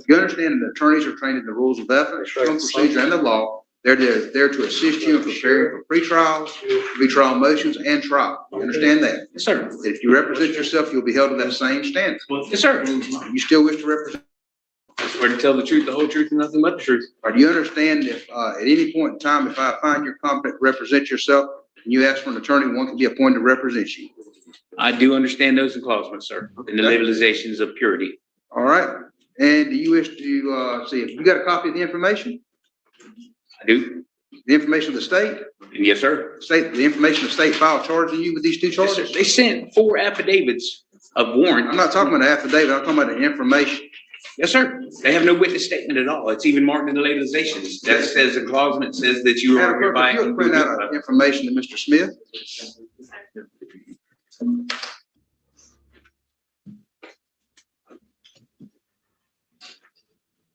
S2: you understand that attorneys are trained in the rules of ethics, criminal procedure, and the law.
S13: They're there to assist you in preparing for pretrials, pretrial motions, and trial. You understand that?
S12: Yes, sir.
S13: If you represent yourself, you'll be held to that same standard.
S12: Yes, sir.
S13: You still wish to represent?
S12: I swear to tell the truth, the whole truth, and nothing but the truth.
S13: Or do you understand if, at any point in time, if I find you're competent to represent yourself, and you ask for an attorney, one can be appointed to represent you?
S12: I do understand those acknowledgements, sir, and the labelizations of purity.
S13: All right. And do you wish to, see, if you got a copy of the information?
S12: I do.
S13: The information of the state?
S12: Yes, sir.
S13: The information of state file charging you with these two
S12: Yes,
S13: charges?
S12: sir. They sent 4 affidavits of warrant.
S13: I'm not talking about an affidavit, I'm talking about the information.
S12: Yes, sir. They have no witness statement at all. It's even marked in the labelizations. That says, acknowledgement says that you are hereby.
S13: Madam Clerk, if you'll print out information to Mr. Smith.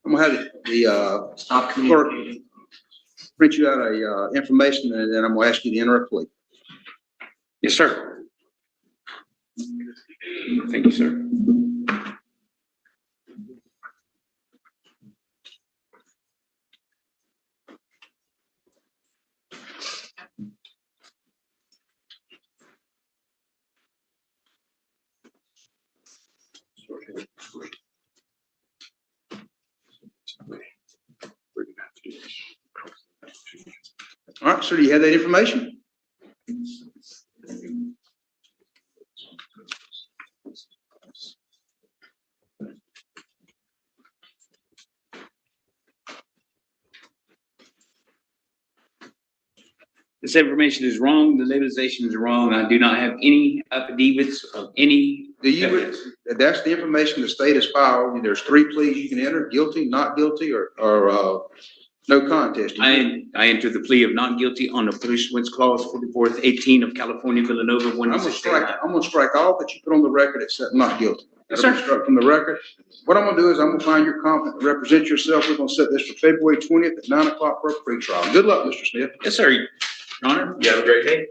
S13: I'm gonna have the
S12: Stop
S13: clerk print you out a information, and then I'm gonna ask you to enter a plea.
S12: Yes, sir. Thank you, sir.
S13: All right, sir, do you have that information?
S12: This information is wrong. The labelization is wrong. I do not have any affidavits of any.
S13: Do you, that's the information the state has filed. There's 3 pleas you can enter: guilty, not guilty, or no contest.
S12: I entered the plea of not guilty on the pursuance clause 44-18 of California Villanova 169.
S13: I'm gonna strike all that you put on the record except not guilty.
S12: Yes,
S13: That'll
S12: sir.
S13: be struck from the record. What I'm gonna do is I'm gonna find you're competent to represent yourself. We're gonna set this for February 20th at 9 o'clock for a pretrial. Good luck, Mr. Smith.
S12: Yes, sir. Your Honor, you have a great day.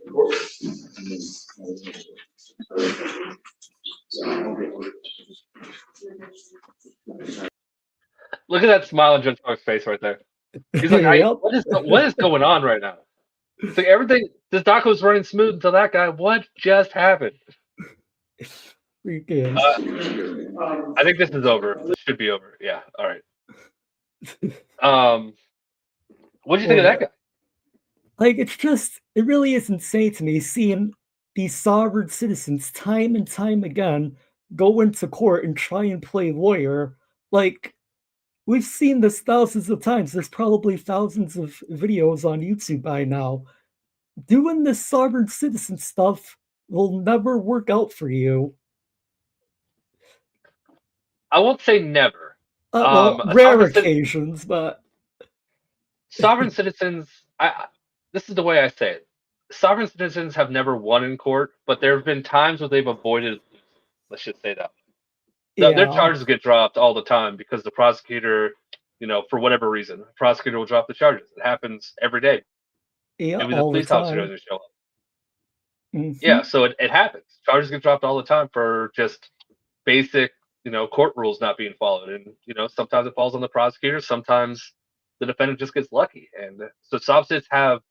S1: Look at that smile on Judge Park's face right there. He's like,
S6: Yep.
S1: what is going on right now? It's like everything, this docket was running smooth until that guy. What just happened?
S6: Freaking.
S1: I think this is over. This should be over. Yeah. All right. What do you think of that guy?
S6: Like, it really is insane to me seeing these sovereign citizens time and time again go into court and try and play lawyer. Like, we've seen this thousands of times. There's probably thousands of videos on YouTube by now. Doing this sovereign citizen stuff will never work out for you.
S1: I won't say never.
S6: Rare occasions, but
S1: sovereign citizens, this is the way I say it. Sovereign citizens have never won in court, but there have been times where they've avoided. Let's just say that. Their charges get dropped all the time because the prosecutor, for whatever reason, the prosecutor will drop the charges. It happens every day.
S6: Yeah,
S1: maybe the police officer doesn't show up.
S6: Mm-hmm.
S1: Yeah, so it happens. Charges get dropped all the time for just basic, court rules not being followed. And, sometimes it falls on the prosecutor. Sometimes the defendant just gets lucky. And so SovCits have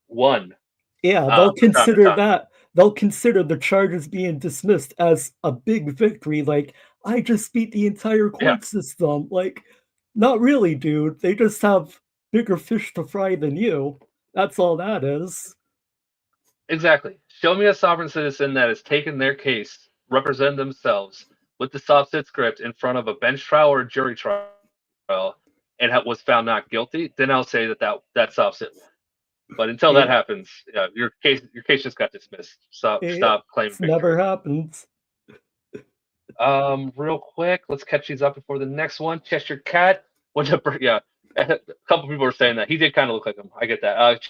S1: won.
S6: Yeah, they'll consider that. They'll consider the charges being dismissed as a big victory. Like, I just beat the entire court system. Like, not really, dude. They just have bigger fish to fry than you. That's all that is.
S1: Exactly. Show me a sovereign citizen that has taken their case, represented themselves with the SovCits script in front of a bench trial or a jury trial, and was found not guilty. Then I'll say that's SovCit. But until that happens, your case just got dismissed. Stop claiming victory.
S6: Never happens.
S1: Real quick, let's catch these up before the next one. Cheshire Cat. A couple people were saying that he did kind of look like him. I get that.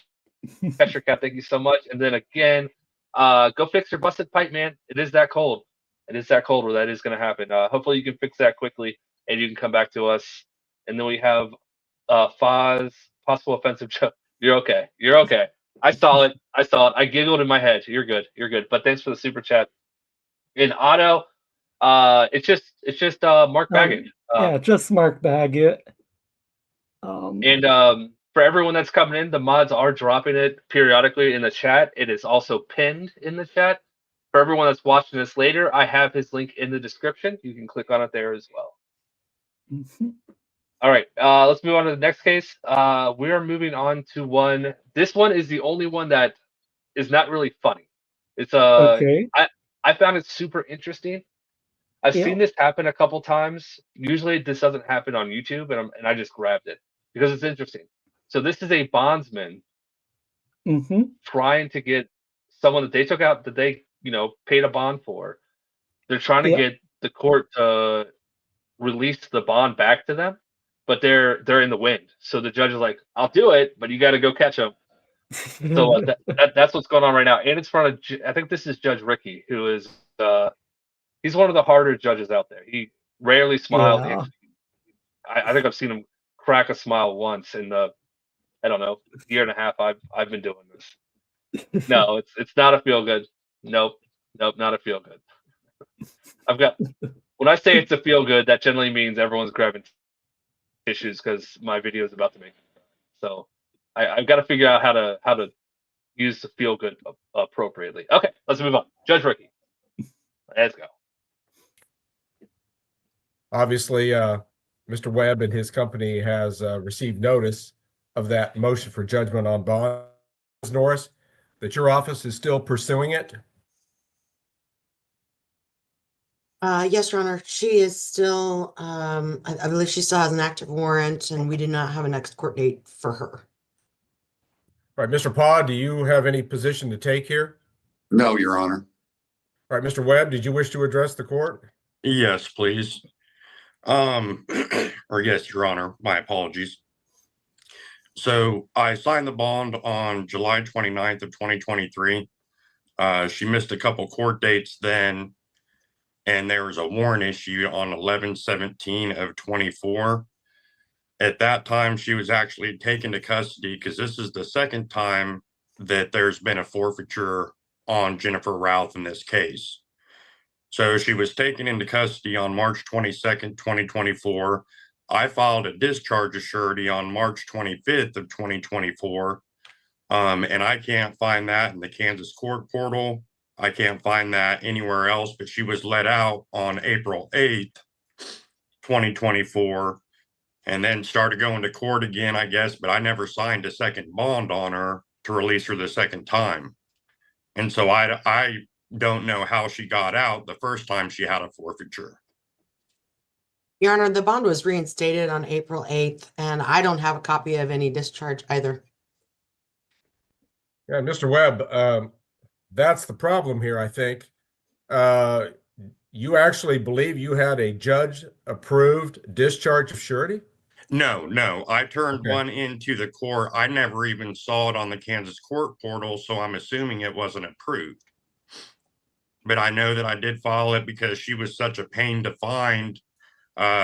S1: Cheshire Cat, thank you so much. And then again, go fix your busted pipe, man. It is that cold. It is that cold where that is going to happen. Hopefully you can fix that quickly and you can come back to us. And then we have Foz, possible offensive. You're okay. You're okay. I saw it. I giggled in my head. You're good. You're good. But thanks for the super chat. In auto, it's just Marc Baggett.
S6: Just Marc Baggett.
S1: And for everyone that's coming in, the mods are dropping it periodically in the chat. It is also pinned in the chat. For everyone that's watching this later, I have his link in the description. You can click on it there as well. All right, let's move on to the next case. We are moving on to one. This one is the only one that is not really funny. It's
S6: Okay.
S1: I found it super interesting. I've
S6: Yeah.
S1: seen this happen a couple times. Usually, this doesn't happen on YouTube, and I just grabbed it because it's interesting. So this is a bondsman trying to get someone that they took out that they paid a bond for. They're trying to
S6: Yeah.
S1: get the court to release the bond back to them, but they're in the wind. So the judge is like, "I'll do it, but you got to go catch them." So that's what's going on right now, and it's front of I think this is Judge Ricky, who is he's one of the harder judges out there. He rarely smiles.
S6: Yeah.
S1: I think I've seen him crack a smile once in the I don't know year and a half I've been doing this. No, it's not a feel good. Nope, not a feel good. I've got when I say it's a feel good, that generally means everyone's grabbing tissues because my video is about to make it. So I've got to figure out how to use the feel good appropriately. Okay, let's move on. Judge Ricky, let's go.
S14: Obviously, Mr. Webb and his company has received notice of that motion for judgment on bond, Norris, that your office is still pursuing it.
S15: Yes, Your Honor. She is still, I believe she still has an active warrant, and we do not have a next court date for her.
S14: All right, Mr. Pod, do you have any position to take here?
S16: No, Your Honor.
S14: All right, Mr. Webb, did you wish to address the court?
S16: Yes, please. Or yes, Your Honor, my apologies. So I signed the bond on July 29th of 2023. She missed a couple court dates then, and there was a warrant issued on 11/17 of 24. At that time, she was actually taken to custody because this is the second time that there's been a forfeiture on Jennifer Routh in this case. So she was taken into custody on March 22nd, 2024. I filed a discharge of surety on March 25th of 2024. And I can't find that in the Kansas court portal. I can't find that anywhere else, but she was let out on April 8th, 2024, and then started going to court again, I guess, but I never signed a second bond on her to release her the second time. And so I don't know how she got out the first time she had a forfeiture.
S15: Your Honor, the bond was reinstated on April 8th, and I don't have a copy of any discharge either.
S14: Yeah, Mr. Webb, that's the problem here, I think. You actually believe you had a judge-approved discharge of surety?
S16: No. I turned one into the court. I never even saw it on the Kansas court portal, so I'm assuming it wasn't approved. But I know that I did file it because she was such a pain to find.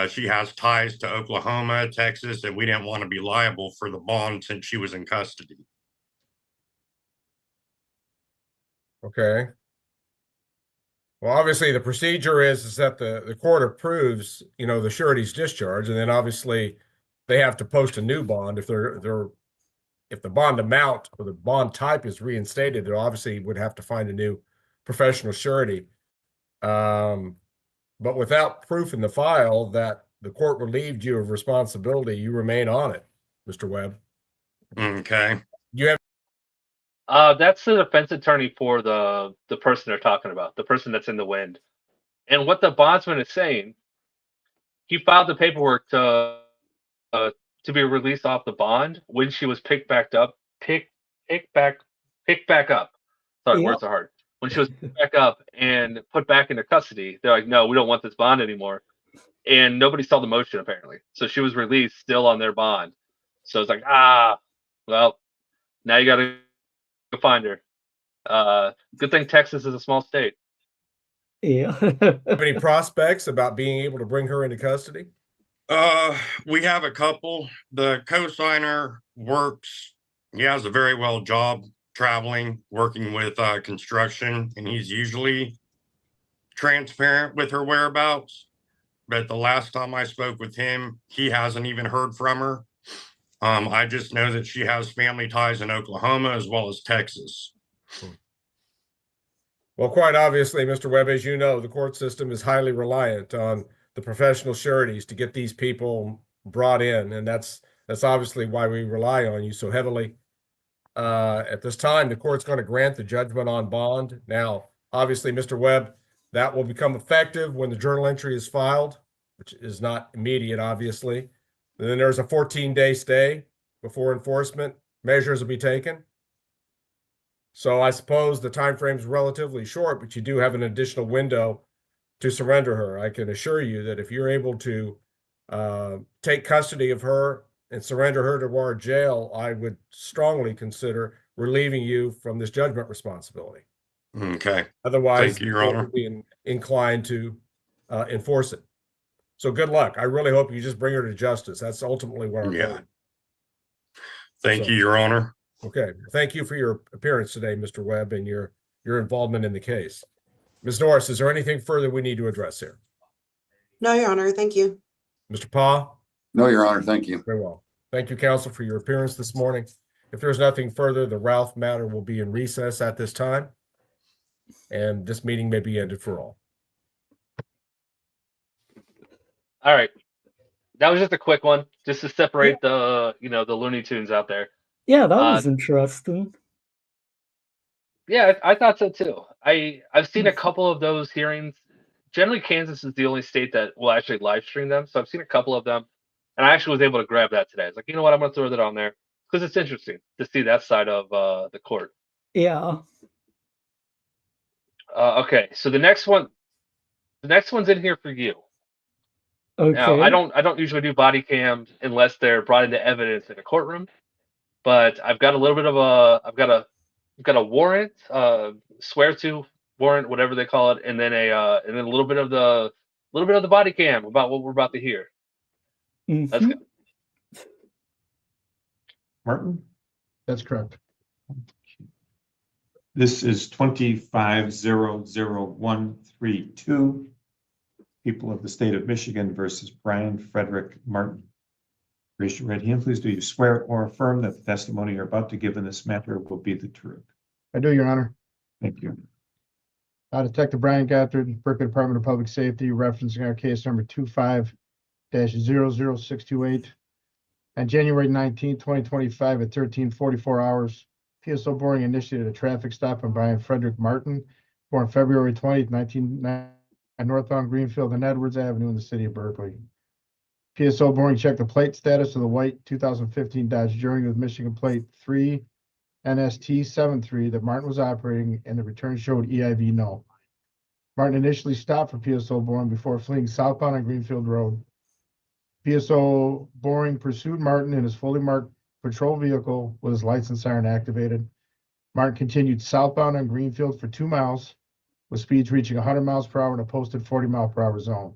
S16: She has ties to Oklahoma, Texas, and we didn't want to be liable for the bond since she was in custody.
S14: Okay. Well, obviously the procedure is that the court approves, the surety's discharge, and then obviously they have to post a new bond if if the bond amount or the bond type is reinstated, they obviously would have to find a new professional surety. But without proof in the file that the court relieved you of responsibility, you remain on it, Mr. Webb.
S16: Okay.
S14: You have
S1: that's the defense attorney for the person they're talking about, the person that's in the wind. And what the bondsman is saying, he filed the paperwork to be released off the bond when she was picked back up. Sorry, words are hard. When she was picked back up and put back into custody, they're like, no, we don't want this bond anymore. And nobody saw the motion apparently. So she was released still on their bond. So it's like, well, now you got to go find her. Good thing Texas is a small state.
S6: Yeah.
S14: have any prospects about being able to bring her into custody?
S16: We have a couple. The co-signer works. He has a very well job traveling, working with construction, and he's usually transparent with her whereabouts. But the last time I spoke with him, he hasn't even heard from her. I just know that she has family ties in Oklahoma as well as Texas.
S14: Well, quite obviously, Mr. Webb, as you know, the court system is highly reliant on the professional sureties to get these people brought in, and that's obviously why we rely on you so heavily. At this time, the court's going to grant the judgment on bond. Now, obviously, Mr. Webb, that will become effective when the journal entry is filed, which is not immediate, obviously. And then there's a 14-day stay before enforcement measures will be taken. So I suppose the time frame is relatively short, but you do have an additional window to surrender her. I can assure you that if you're able to take custody of her and surrender her to our jail, I would strongly consider relieving you from this judgment responsibility.
S16: Okay.
S14: Otherwise,
S16: thank you, Your Honor.
S14: would be inclined to enforce it. So good luck. I really hope you just bring her to justice. That's ultimately what our goal is.
S16: Thank you, Your Honor.
S14: Okay. Thank you for your appearance today, Mr. Webb, and your involvement in the case. Ms. Norris, is there anything further we need to address here?
S15: No, Your Honor. Thank you.
S14: Mr. Pa?
S13: No, Your Honor. Thank you.
S14: Very well. Thank you, counsel, for your appearance this morning. If there's nothing further, the Ralph matter will be in recess at this time, and this meeting may be ended for all.
S1: All right. That was just a quick one, just to separate the Looney Tunes out there.
S6: Yeah, that was interesting.
S1: Yeah, I thought so too. I've seen a couple of those hearings. Generally, Kansas is the only state that will actually live stream them, so I've seen a couple of them, and I actually was able to grab that today. I was like, you know what, I'm going to throw that on there because it's interesting to see that side of the court.
S6: Yeah.
S1: Okay, so the next one's in here for you.
S6: Okay.
S1: Now, I don't usually do body cams unless they're brought into evidence in a courtroom, but I've got a little bit of I've got a warrant, swear to warrant, whatever they call it, and then a little bit of the body cam about what we're about to hear. Let's go.
S17: Martin?
S5: That's correct.
S17: This is 25-00132. People of the state of Michigan versus Brian Frederick Martin. Raise your right hand, please. Do you swear or affirm that the testimony you're about to give in this matter will be the truth?
S5: I do, Your Honor.
S17: Thank you.
S5: Detective Brian Gothard, Berkeley Department of Public Safety, referencing our case number 25-00628. On January 19, 2025 at 13:44 hours, PSO Boring initiated a traffic stop on Brian Frederick Martin, born February 20, 1990, at northbound Greenfield and Edwards Avenue in the city of Berkeley. PSO Boring checked the plate status of the white 2015 Dodge Journey with Michigan plate 3 NST73 that Martin was operating, and the return showed EIV null. Martin initially stopped for PSO Boring before fleeing southbound on Greenfield Road. PSO Boring pursued Martin in his fully marked patrol vehicle with his lights and siren activated. Martin continued southbound on Greenfield for 2 miles, with speeds reaching 100 miles per hour in a posted 40-mile-per-hour zone,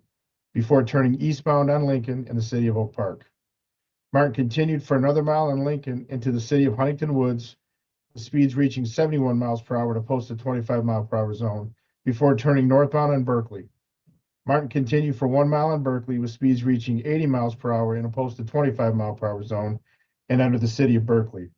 S5: before turning eastbound on Lincoln in the city of Oak Park. Martin continued for another mile on Lincoln into the city of Huntington Woods, with speeds reaching 71 miles per hour in a posted 25-mile-per-hour zone, before turning northbound on Berkeley. Martin continued for 1 mile on Berkeley, with speeds reaching 80 miles per hour in a posted 25-mile-per-hour zone, and entered the city of Berkeley.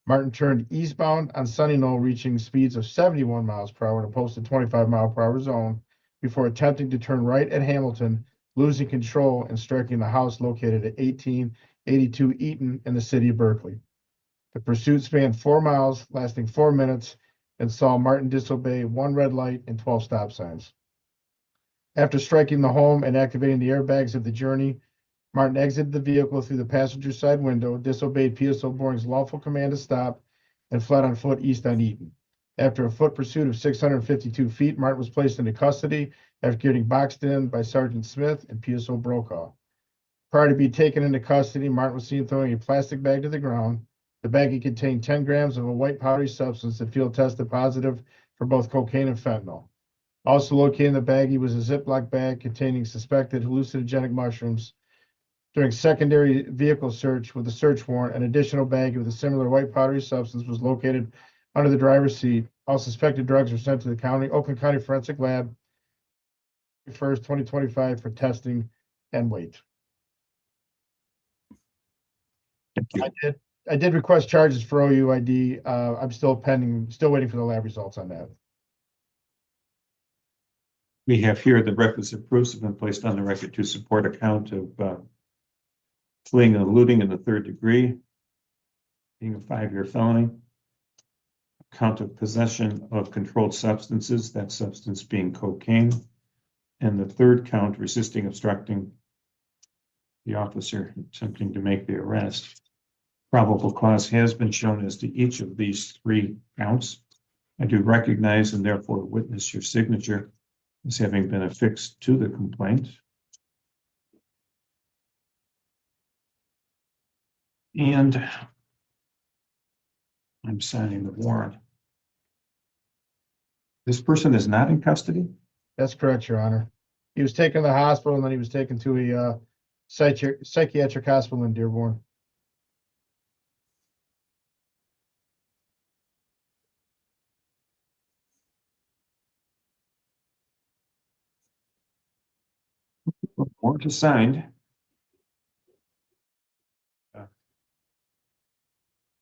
S5: Martin turned eastbound on Sunny Knoll, reaching speeds of 71 miles per hour in a posted 25-mile-per-hour zone, before attempting to turn right at Hamilton, losing control and striking the house located at 1882 Eaton in the city of Berkeley. The pursuit spanned 4 miles, lasting 4 minutes, and saw Martin disobey 1 red light and 12 stop signs. After striking the home and activating the airbags of the Journey, Martin exited the vehicle through the passenger side window, disobeyed PSO Boring's lawful command to stop, and fled on foot east on Eaton. After a foot pursuit of 652 feet, Martin was placed into custody after getting boxed in by Sergeant Smith and PSO Brokaw. Prior to being taken into custody, Martin was seen throwing a plastic bag to the ground. The baggie contained 10 grams of a white powdery substance that field tested positive for both cocaine and fentanyl. Also located in the baggie was a Ziploc bag containing suspected hallucinogenic mushrooms. During secondary vehicle search with a search warrant, an additional baggie with a similar white powdery substance was located under the driver's seat. All suspected drugs were sent to the Oakland County Forensic Lab, 1st, 2025, for testing and weight. I did request charges for OUID. I'm still waiting for the lab results on that.
S17: We have here the requisite proofs have been placed on the record to support a count of fleeing and eluding in the 3rd degree, being a 5-year felony. Count of possession of controlled substances, that substance being cocaine. And the 3rd count, resisting, obstructing the officer attempting to make the arrest. Probable cause has been shown as to each of these 3 counts. I do recognize and therefore witness your signature as having been affixed to the complaint. And I'm signing the warrant. This person is not in custody?
S5: That's correct, Your Honor. He was taken to the hospital and then he was taken to a psychiatric hospital in Dearborn.
S17: Warrant is signed.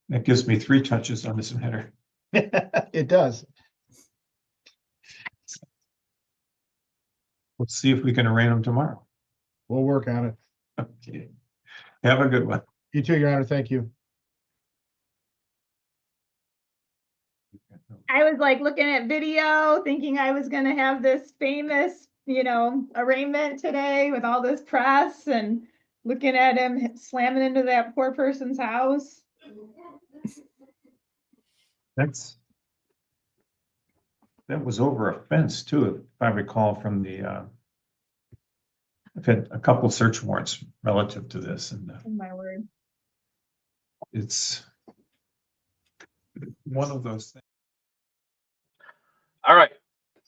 S17: That gives me 3 touches on this matter.
S5: It does.
S17: Let's see if we can arraign them tomorrow.
S5: We'll work on it.
S17: Okay. Have a good one.
S5: You too, Your Honor. Thank you.
S18: I was like looking at video, thinking I was going to have this famous, arraignment today with all this press, and looking at him slamming into that poor person's house.
S17: That was over a fence too, if I recall from the, I've had a couple search warrants relative to this, and
S18: Oh my word.
S17: it's one of those things.
S1: All right.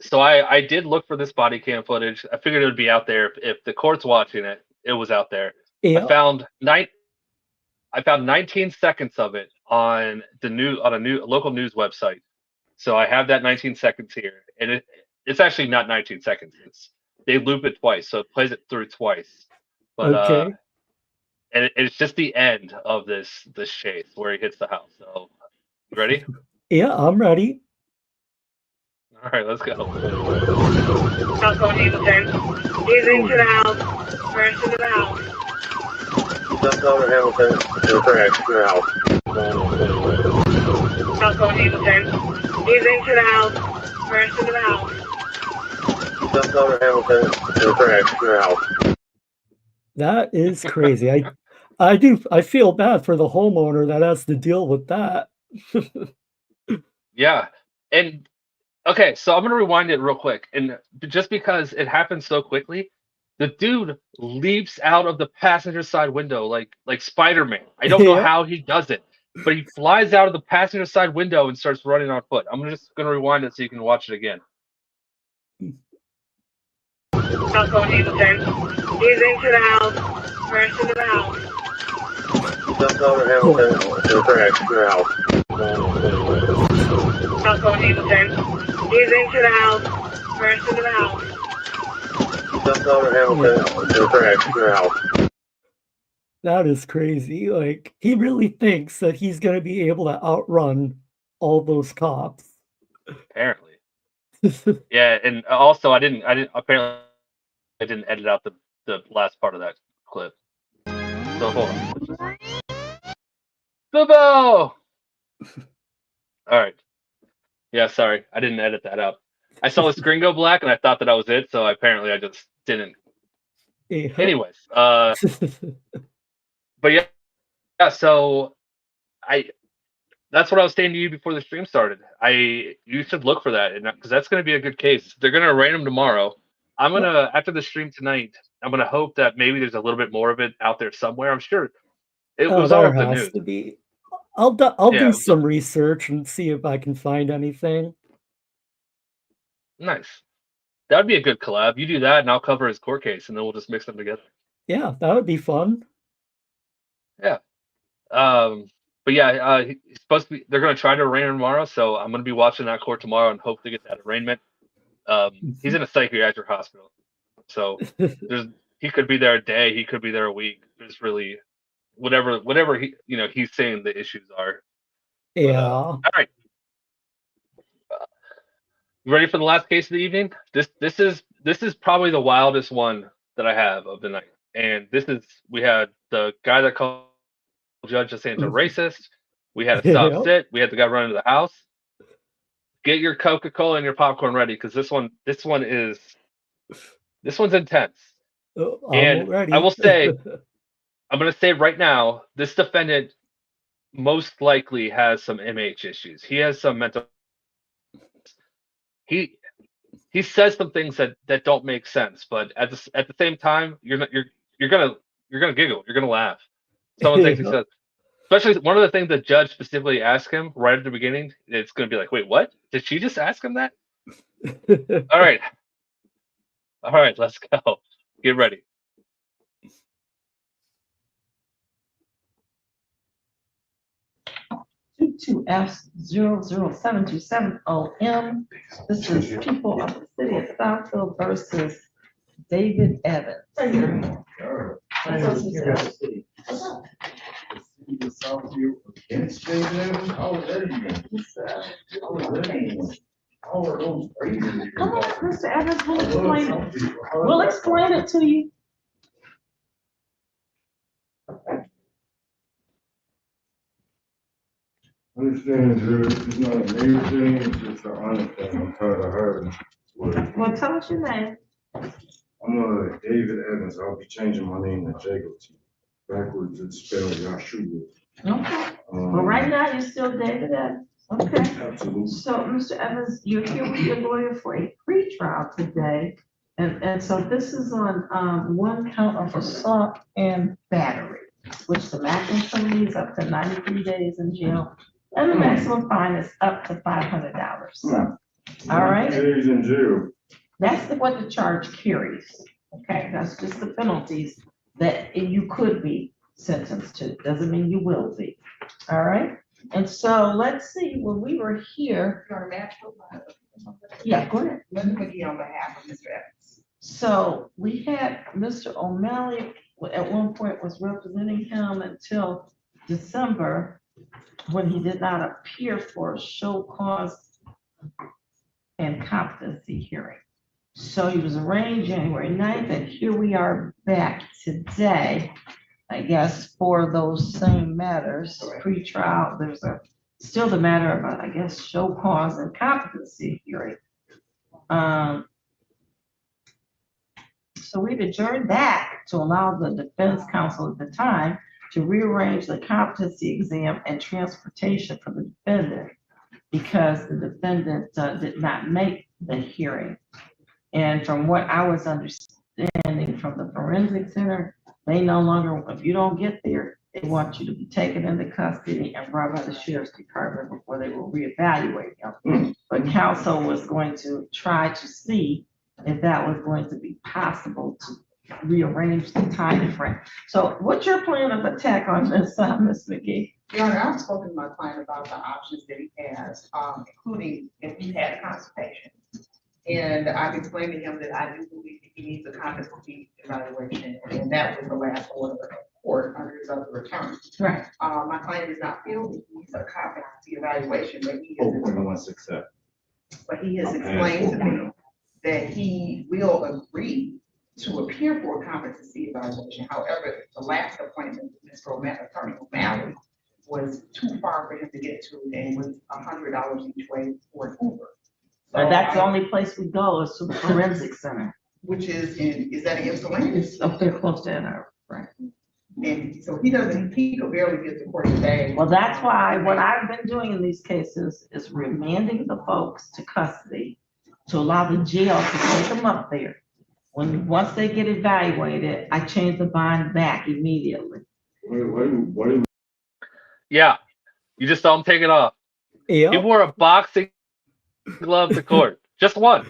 S1: So I did look for this body cam footage. I figured it would be out there. If the court's watching it, it was out there.
S6: Yeah.
S1: I found 19 seconds of it on a local news website. So I have that 19 seconds here, and it's actually not 19 seconds. They loop it twice, so it plays it through twice. But
S6: Okay.
S1: and it's just the end of this chase where he hits the house. So you ready?
S6: Yeah, I'm ready.
S1: All right, let's go.
S19: Southbound Hamilton. He's into the house. First into the house.
S20: Southbound Hamilton. You're correct. To the house.
S19: Southbound Hamilton. He's into the house. First into the house.
S20: Southbound Hamilton. You're correct. To the house.
S6: That is crazy. I feel bad for the homeowner that has to deal with that.
S1: Yeah. And okay, so I'm gonna rewind it real quick. And just because it happened so quickly, the dude leaps out of the passenger side window like Spider-Man. I don't know
S6: Yeah.
S1: how he does it, but he flies out of the passenger side window and starts running on foot. I'm just gonna rewind it so you can watch it again.
S19: Southbound Hamilton. He's into the house. First into the house.
S20: Southbound Hamilton. You're correct. To the house.
S19: Southbound Hamilton. He's into the house. First into the house.
S20: Southbound Hamilton. You're correct. To the house.
S6: That is crazy. Like, he really thinks that he's going to be able to outrun all those cops.
S1: Apparently. Yeah, and also I didn't edit out the last part of that clip. So hold on. Bobo! All right. Yeah, sorry. I didn't edit that out. I saw the screen go black and I thought that was it, so apparently I just didn't.
S6: Yeah.
S1: Anyways, but yeah, so that's what I was saying to you before the stream started. You should look for that, because that's going to be a good case. They're going to arraign him tomorrow. I'm gonna, after the stream tonight, I'm gonna hope that maybe there's a little bit more of it out there somewhere. I'm sure it was all
S6: there
S1: over the
S6: has
S1: news.
S6: to be. I'll
S1: Yeah.
S6: do some research and see if I can find anything.
S1: Nice. That would be a good collab. You do that, and I'll cover his court case, and then we'll just mix them together.
S6: Yeah, that would be fun.
S1: Yeah. But yeah, he's supposed to be. They're going to try to arraign him tomorrow, so I'm going to be watching that court tomorrow and hope to get that arraignment. He's in a psychiatric hospital, so he could be there a day, he could be there a week. There's really whatever he he's saying the issues are.
S6: Yeah.
S1: All right. You ready for the last case of the evening? This is probably the wildest one that I have of the night. And we had the guy that called Judge DeSanto racist. We had a stop sit. We had the guy run into the house. Get your Coca-Cola and your popcorn ready, because this one's intense. And
S6: ready.
S1: I will say, I'm going to say right now, this defendant most likely has some MH issues. He has some mental. He says some things that don't make sense, but at the same time, you're gonna giggle, you're gonna laugh. Some of the things he says, especially one of the things the judge specifically asked him right at the beginning, it's gonna be like, wait, what? Did she just ask him that? All right, let's go. Get ready.
S21: F00727OM. This is people of the city of Southfield versus David Evans. Come on, Mr. Evans, we'll explain it to you.
S22: Understand, Drew, it's not a major thing, it's just an honest thing. I'm tired of hearing.
S21: Well, tell us your name.
S22: I'm David Evans. I'll be changing my name to Jacob. Backwards, it's spelled Yahshua.
S21: Okay. Well, right now, you're still David Evans. Okay.
S22: Absolutely.
S21: So, Mr. Evans, you're here with your lawyer for a pretrial today. And so this is on one count of assault and battery, which the maximum penalty is up to 93 days in jail. And the maximum fine is up to $500. So, all right.
S22: Days in jail.
S21: That's what the charge carries. Okay, that's just the penalties that you could be sentenced to. Doesn't mean you will be. All right. And so let's see, when we were here. Yeah, go ahead.
S7: Let me begin on behalf of Mr. Evans.
S21: So we had Mr. O'Malley at one point was representing him until December, when he did not appear for a show cause and competency hearing. So he was arraigned January 9th, and here we are back today, I guess, for those same matters, pre-trial. There's still the matter of, I guess, show cause and competency hearing. So we've adjourned that to allow the defense counsel at the time to rearrange the competency exam and transportation for the defendant, because the defendant did not make the hearing. And from what I was understanding from the forensic center, they no longer, if you don't get there, they want you to be taken into custody and brought by the sheriff's department before they will reevaluate him. But counsel was going to try to see if that was going to be possible to rearrange the time frame. So what's your plan of attack on this, Ms. McGee?
S7: Your Honor, I've spoken to my client about the options that he has, including if he had constipation. And I've explained to him that I do believe he needs a competency evaluation, and that was the last order of court under his other attorney.
S21: Right.
S7: My client does not feel he needs a competency evaluation, but he has explained to me that he will agree to appear for a competency evaluation. However, the last appointment with Mr. Attorney O'Malley was too far for him to get to, and was $100 each way for an Uber.
S21: So that's the only place we go is to the forensic center.
S7: Which is that in Ypsilanti?
S21: It's up there close to Ann Arbor, right?
S7: And so he could barely get to court today.
S21: Well, that's why what I've been doing in these cases is remanding the folks to custody to allow the jail to take them up there. Once they get evaluated, I change the bond back immediately.
S1: Yeah, you just saw him take it off.
S6: Yeah.
S1: He wore a boxing glove to court. Just one.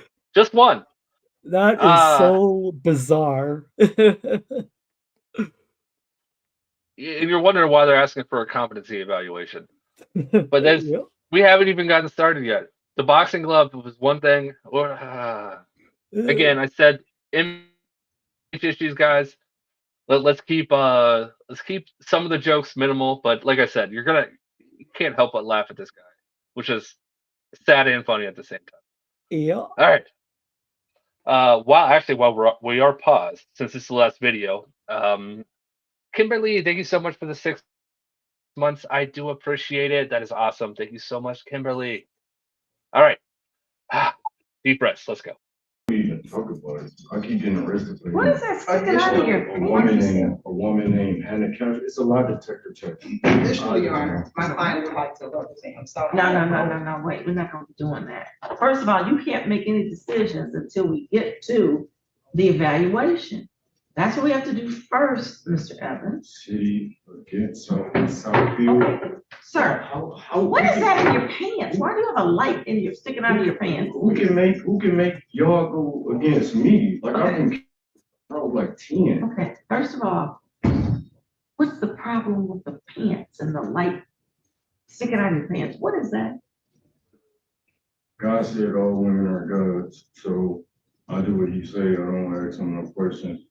S6: That is so bizarre.
S1: And you're wondering why they're asking for a competency evaluation. But we haven't even gotten started yet. The boxing glove was one thing. Again, I said image issues, guys. let's keep some of the jokes minimal, but like I said, you can't help but laugh at this guy, which is sad and funny at the same time.
S6: Yeah.
S1: All right. While we are paused, since this is the last video, Kimberly, thank you so much for the 6 months. I do appreciate it. That is awesome. Thank you so much, Kimberly. All right. Deep breaths. Let's go.
S22: Even talk about it. I keep getting arrested for
S21: What is that sticking out of your
S22: a woman named Hannah Kemp. It's a lie detector check.
S3: Additionally, Your Honor, my client would like to represent himself.
S21: No, wait, we're not gonna be doing that. First of all, you can't make any decisions until we get to the evaluation. That's what we have to do first, Mr. Evans.
S22: City against Southfield.
S21: Sir, what is that in your pants? Why do you have a light sticking out of your pants?
S22: Who can make y'all go against me? Like I've been like 10.
S21: Okay, first of all, what's the problem with the pants and the light sticking out of your pants? What is that?
S22: God said all women are gods, so I do what he say. I don't ask him no questions.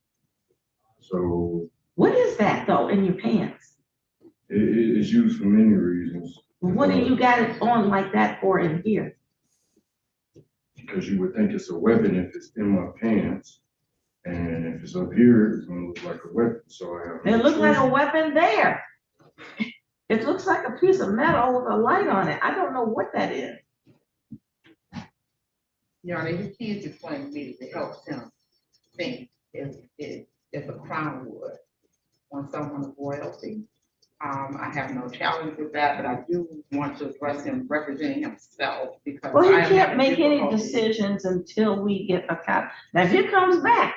S22: So
S21: what is that though in your pants?
S22: It's used for many reasons.
S21: What do you got it on like that for in here?
S22: Because you would think it's a weapon if it's in my pants, and if it's up here, it's gonna look like a weapon. So I have.
S21: It looks like a weapon there. It looks like a piece of metal with a light on it. I don't know what that is.
S3: Your Honor, his kids explained to me that it helps him think if a crown would on someone of royalty. I have no challenge with that, but I do want to address him representing himself because.
S21: Well, he can't make any decisions until we get a cop. Now, if it comes back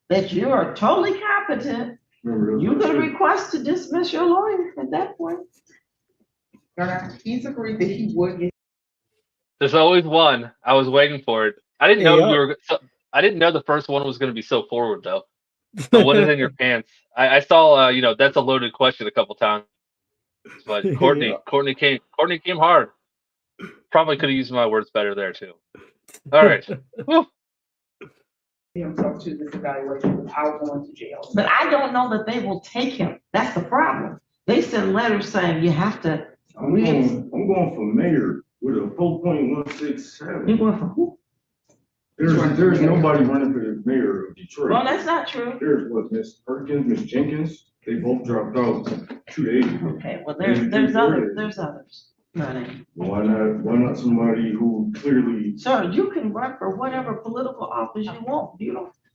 S21: that you are totally competent, you could request to dismiss your lawyer at that point.
S3: Your Honor, he's agreed that he would get.
S1: There's always one. I was waiting for it. I didn't know I didn't know the first one was going to be so forward though. So what is in your pants? I saw that's a loaded question a couple times. But Courtney came hard. Probably could have used my words better there too. All right.
S3: Himself to this evaluation without going to jail.
S21: But I don't know that they will take him. That's the problem. They send letters saying you have to.
S22: I'm going for mayor with a 4.167.
S21: You're going for who?
S22: There's nobody running for the mayor of Detroit.
S21: Well, that's not true.
S22: There's what, Miss Perkins, Miss Jenkins, they both dropped out 2 days ago.
S21: Okay, well, there's others running.
S22: Why not somebody who clearly?
S21: Sir, you can run for whatever political office you want.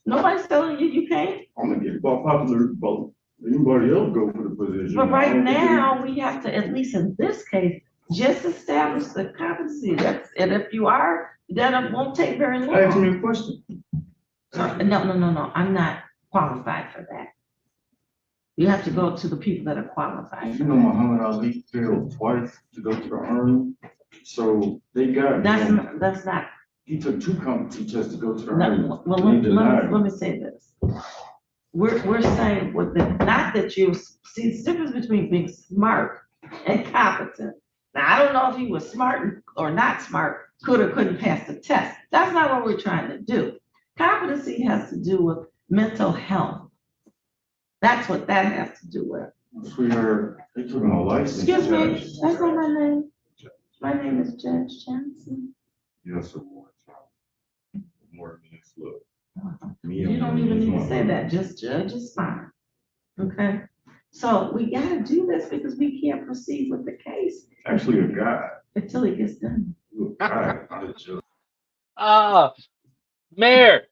S21: Nobody's telling you you can't.
S22: I'm gonna get popular vote. Anybody else go for the position.
S21: But right now, we have to, at least in this case, just establish the competency. And if you are, then it won't take very long.
S22: Ask me a question.
S21: No. I'm not qualified for that. You have to go to the people that are qualified.
S22: You know, Muhammad Ali failed twice to go to the army, so they got.
S21: That's not.
S22: He took 2 competency tests to go to the army.
S21: Well, let me say this. We're saying not that you see the difference between being smart and competent. Now, I don't know if he was smart or not smart, could or couldn't pass the test. That's not what we're trying to do. Competency has to do with mental health. That's what that has to do with.
S22: Sweetheart, they took my license.
S21: Excuse me, that's not my name. My name is Judge Johnson.
S22: Yes, more than this look.
S21: You don't even need to say that, just judge is fine. Okay? So we gotta do this because we can't proceed with the case.
S22: Actually, a guy.
S21: Until it gets done.
S1: Mayor.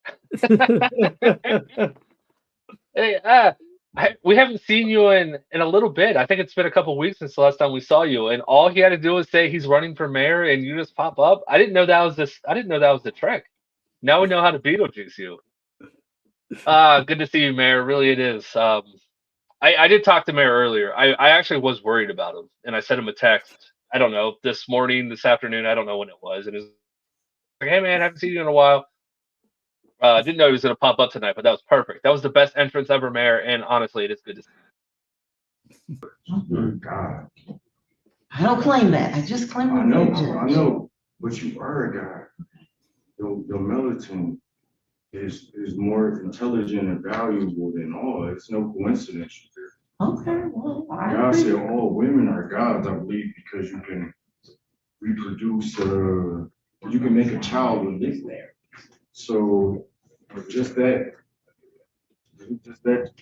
S1: Hey, we haven't seen you in a little bit. I think it's been a couple weeks since the last time we saw you, and all he had to do was say he's running for mayor, and you just pop up. I didn't know that was the trick. Now we know how to Beetlejuice you. Good to see you, Mayor. Really, it is. I did talk to Mayor earlier. I actually was worried about him, and I sent him a text. I don't know, this morning, this afternoon. I don't know when it was, and it was like, "Hey, man, haven't seen you in a while." Didn't know he was going to pop up tonight, but that was perfect. That was the best entrance ever, Mayor, and honestly, it is good to see
S22: you. God.
S21: I don't claim that. I just claim
S22: I know, but you are a guy. Your militant is more intelligent and valuable than all. It's no coincidence there.
S21: Okay, well, I
S22: God said
S21: agree.
S22: all women are gods, I believe, because you can reproduce, you can make a child with this there. So just that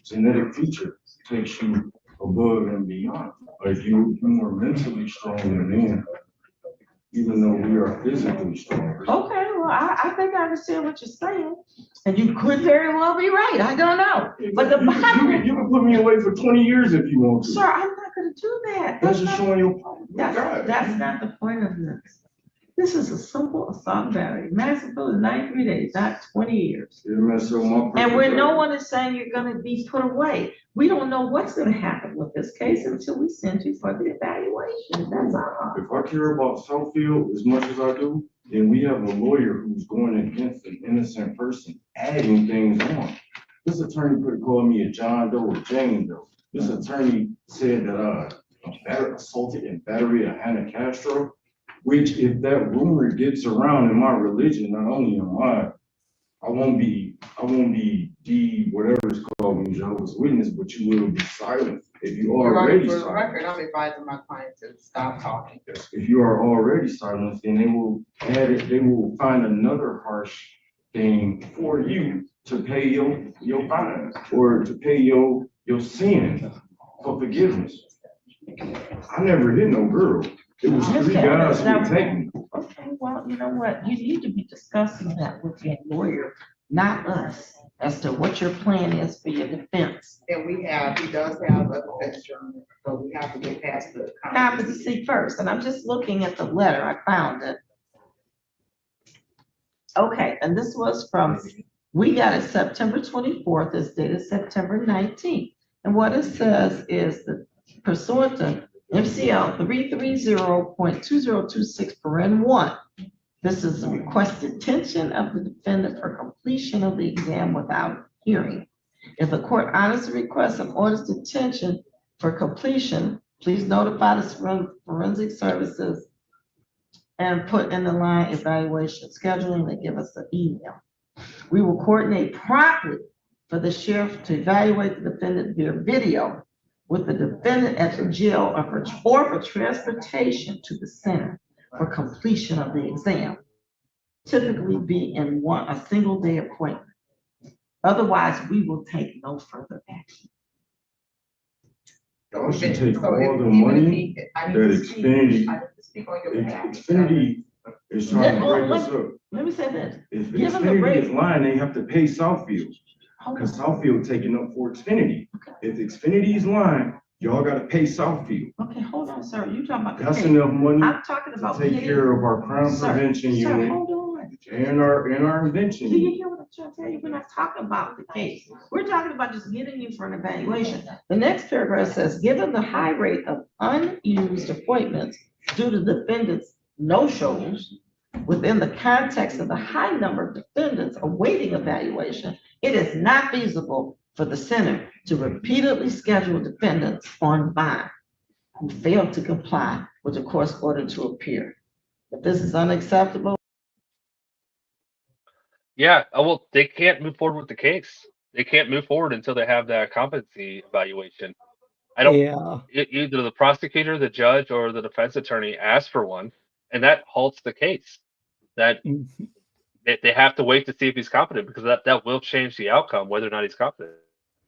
S22: genetic feature takes you above and beyond. Like you're more mentally strong than men, even though we are physically stronger.
S21: Okay, well, I think I understand what you're saying, and you could very well be right, I don't know. But the Bible,
S22: You can put me away for 20 years if you want to.
S21: sir, I'm not gonna do that.
S22: That's just
S21: not-
S22: showing your power.
S21: That's not the point of this. This is a simple assault battery. Maximum is 93 days, not 20 years.
S22: It messed up my
S21: And where no
S22: personality.
S21: one is saying you're gonna be put away. We don't know what's gonna happen with this case until we send you for the evaluation. That's all.
S22: If I care about Southfield as much as I do, then we have a lawyer who's going against an innocent person, adding things on. This attorney could have called me a John Doe or Jane Doe. This attorney said that assaulted and battery of Hannah Castro, which if that rumor gets around in my religion, not only in mine, I won't be whatever it's called when Jehovah's Witness, but you will be silent. If you already
S3: For the
S22: silent.
S3: record, I'm advising my client to stop talking.
S22: If you are already silenced, then they will add it, they will find another harsh thing for you to pay your fines or to pay your sin for forgiveness. I never hit no girl. It was 3 guys who attacked me.
S21: Okay, well, you know what? You need to be discussing that with your lawyer, not us, as to what your plan is for your defense.
S3: And he does have a defense attorney, so we have to get past the.
S21: Competency first, and I'm just looking at the letter, I found it. Okay, and this was from, we got it September 24th, it's dated September 19th. And what it says is that pursuant to MCL 330.2026(1), this is the requested detention of the defendant for completion of the exam without hearing. If the court honors the request and orders detention for completion, please notify the forensic services and put in the line evaluation scheduling. They give us the email. We will coordinate promptly for the sheriff to evaluate the defendant via video with the defendant at the jail or for transportation to the center for completion of the exam. Typically be in a single day appointment. Otherwise, we will take no further action.
S22: Y'all should take all the money that Xfinity is trying to break us up.
S21: Let me say this.
S22: If
S21: Give them the
S22: Xfinity
S21: break.
S22: is lying, they have to pay Southfield. Because Southfield taking up for Xfinity. If Xfinity is lying, y'all gotta pay Southfield.
S21: Okay, hold on, sir. You talking about.
S22: That's enough money
S21: I'm talking about.
S22: to take care of our crime prevention
S21: Sir,
S22: unit
S21: hold on.
S22: and our invention.
S21: Do you
S22: unit.
S21: hear what I'm trying to tell you? We're not talking about the case. We're talking about just getting you for an evaluation. The next paragraph says, given the high rate of unused appointments due to defendants' no-shows, within the context of the high number of defendants awaiting evaluation, it is not feasible for the center to repeatedly schedule defendants on bond who failed to comply with the court's order to appear. If this is unacceptable.
S1: Yeah, well, they can't move forward with the case. They can't move forward until they have that competency evaluation. I don't.
S6: Yeah.
S1: Either the prosecutor, the judge, or the defense attorney asks for one, and that halts the case. That they have to wait to see if he's competent, because that will change the outcome, whether or not he's competent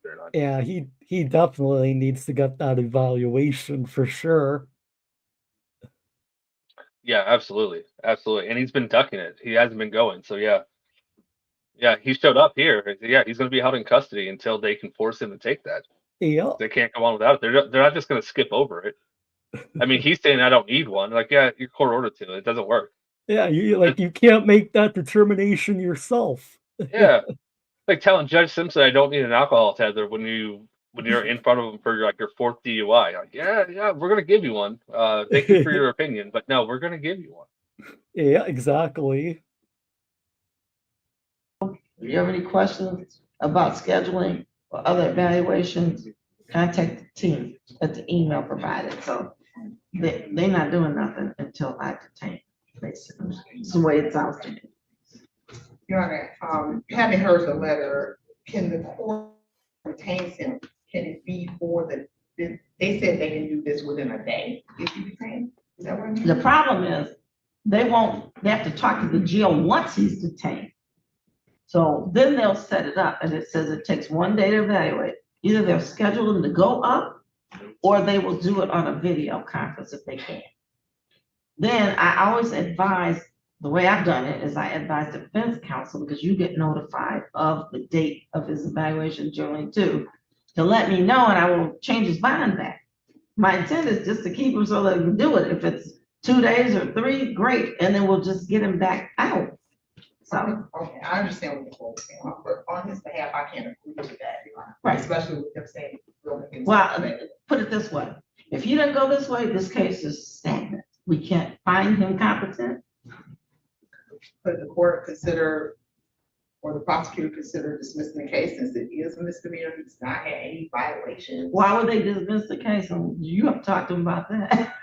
S1: or not.
S6: Yeah, he definitely needs to get that evaluation for sure.
S1: Yeah, absolutely, and he's been ducking it. He hasn't been going. So yeah, he showed up here. Yeah, he's going to be held in custody until they can force him to take that.
S6: Yeah,
S1: they can't go on without it. They're not just going to skip over it. I mean, he's saying I don't need one. Like, yeah, your court ordered to. It doesn't work.
S6: Yeah, you can't make that determination yourself.
S1: Yeah, like telling Judge Simpson I don't need an alcohol tether when you're in front of him for your 4th DUI. Like, yeah, we're gonna give you one. Thank you for your opinion, but no, we're gonna give you one.
S6: Yeah, exactly.
S21: Do you have any questions about scheduling or other evaluations? Contact the team at the email provided. So they're not doing nothing until I detain. Basically, it's the way it sounds to me.
S3: Your Honor, having heard the letter, can the court retain him? Can it be for they said they can do this within a day, if you retain? Is that what I mean?
S21: The problem is, they have to talk to the jail once he's detained. So then they'll set it up, and it says it takes 1 day to evaluate. Either they'll schedule him to go up, or they will do it on a video conference if they can. Then I always advise, the way I've done it is I advise defense counsel, because you get notified of the date of his evaluation generally too, to let me know, and I will change his bond back. My intent is just to keep him so that we can do it. If it's 2 days or 3, great, and then we'll just get him back out. So.
S3: Okay, I understand what the court is saying, but on his behalf, I can't agree with that, Your Honor.
S21: Right.
S3: Especially with them saying.
S21: Well, put it this way, if you didn't go this way, this case is stagnant. We can't find him competent.
S3: Could the court consider, or the prosecutor consider dismissing the case since it is a misdemeanor, he's not had any violations?
S21: Why would they dismiss the case? You have to talk to him about that.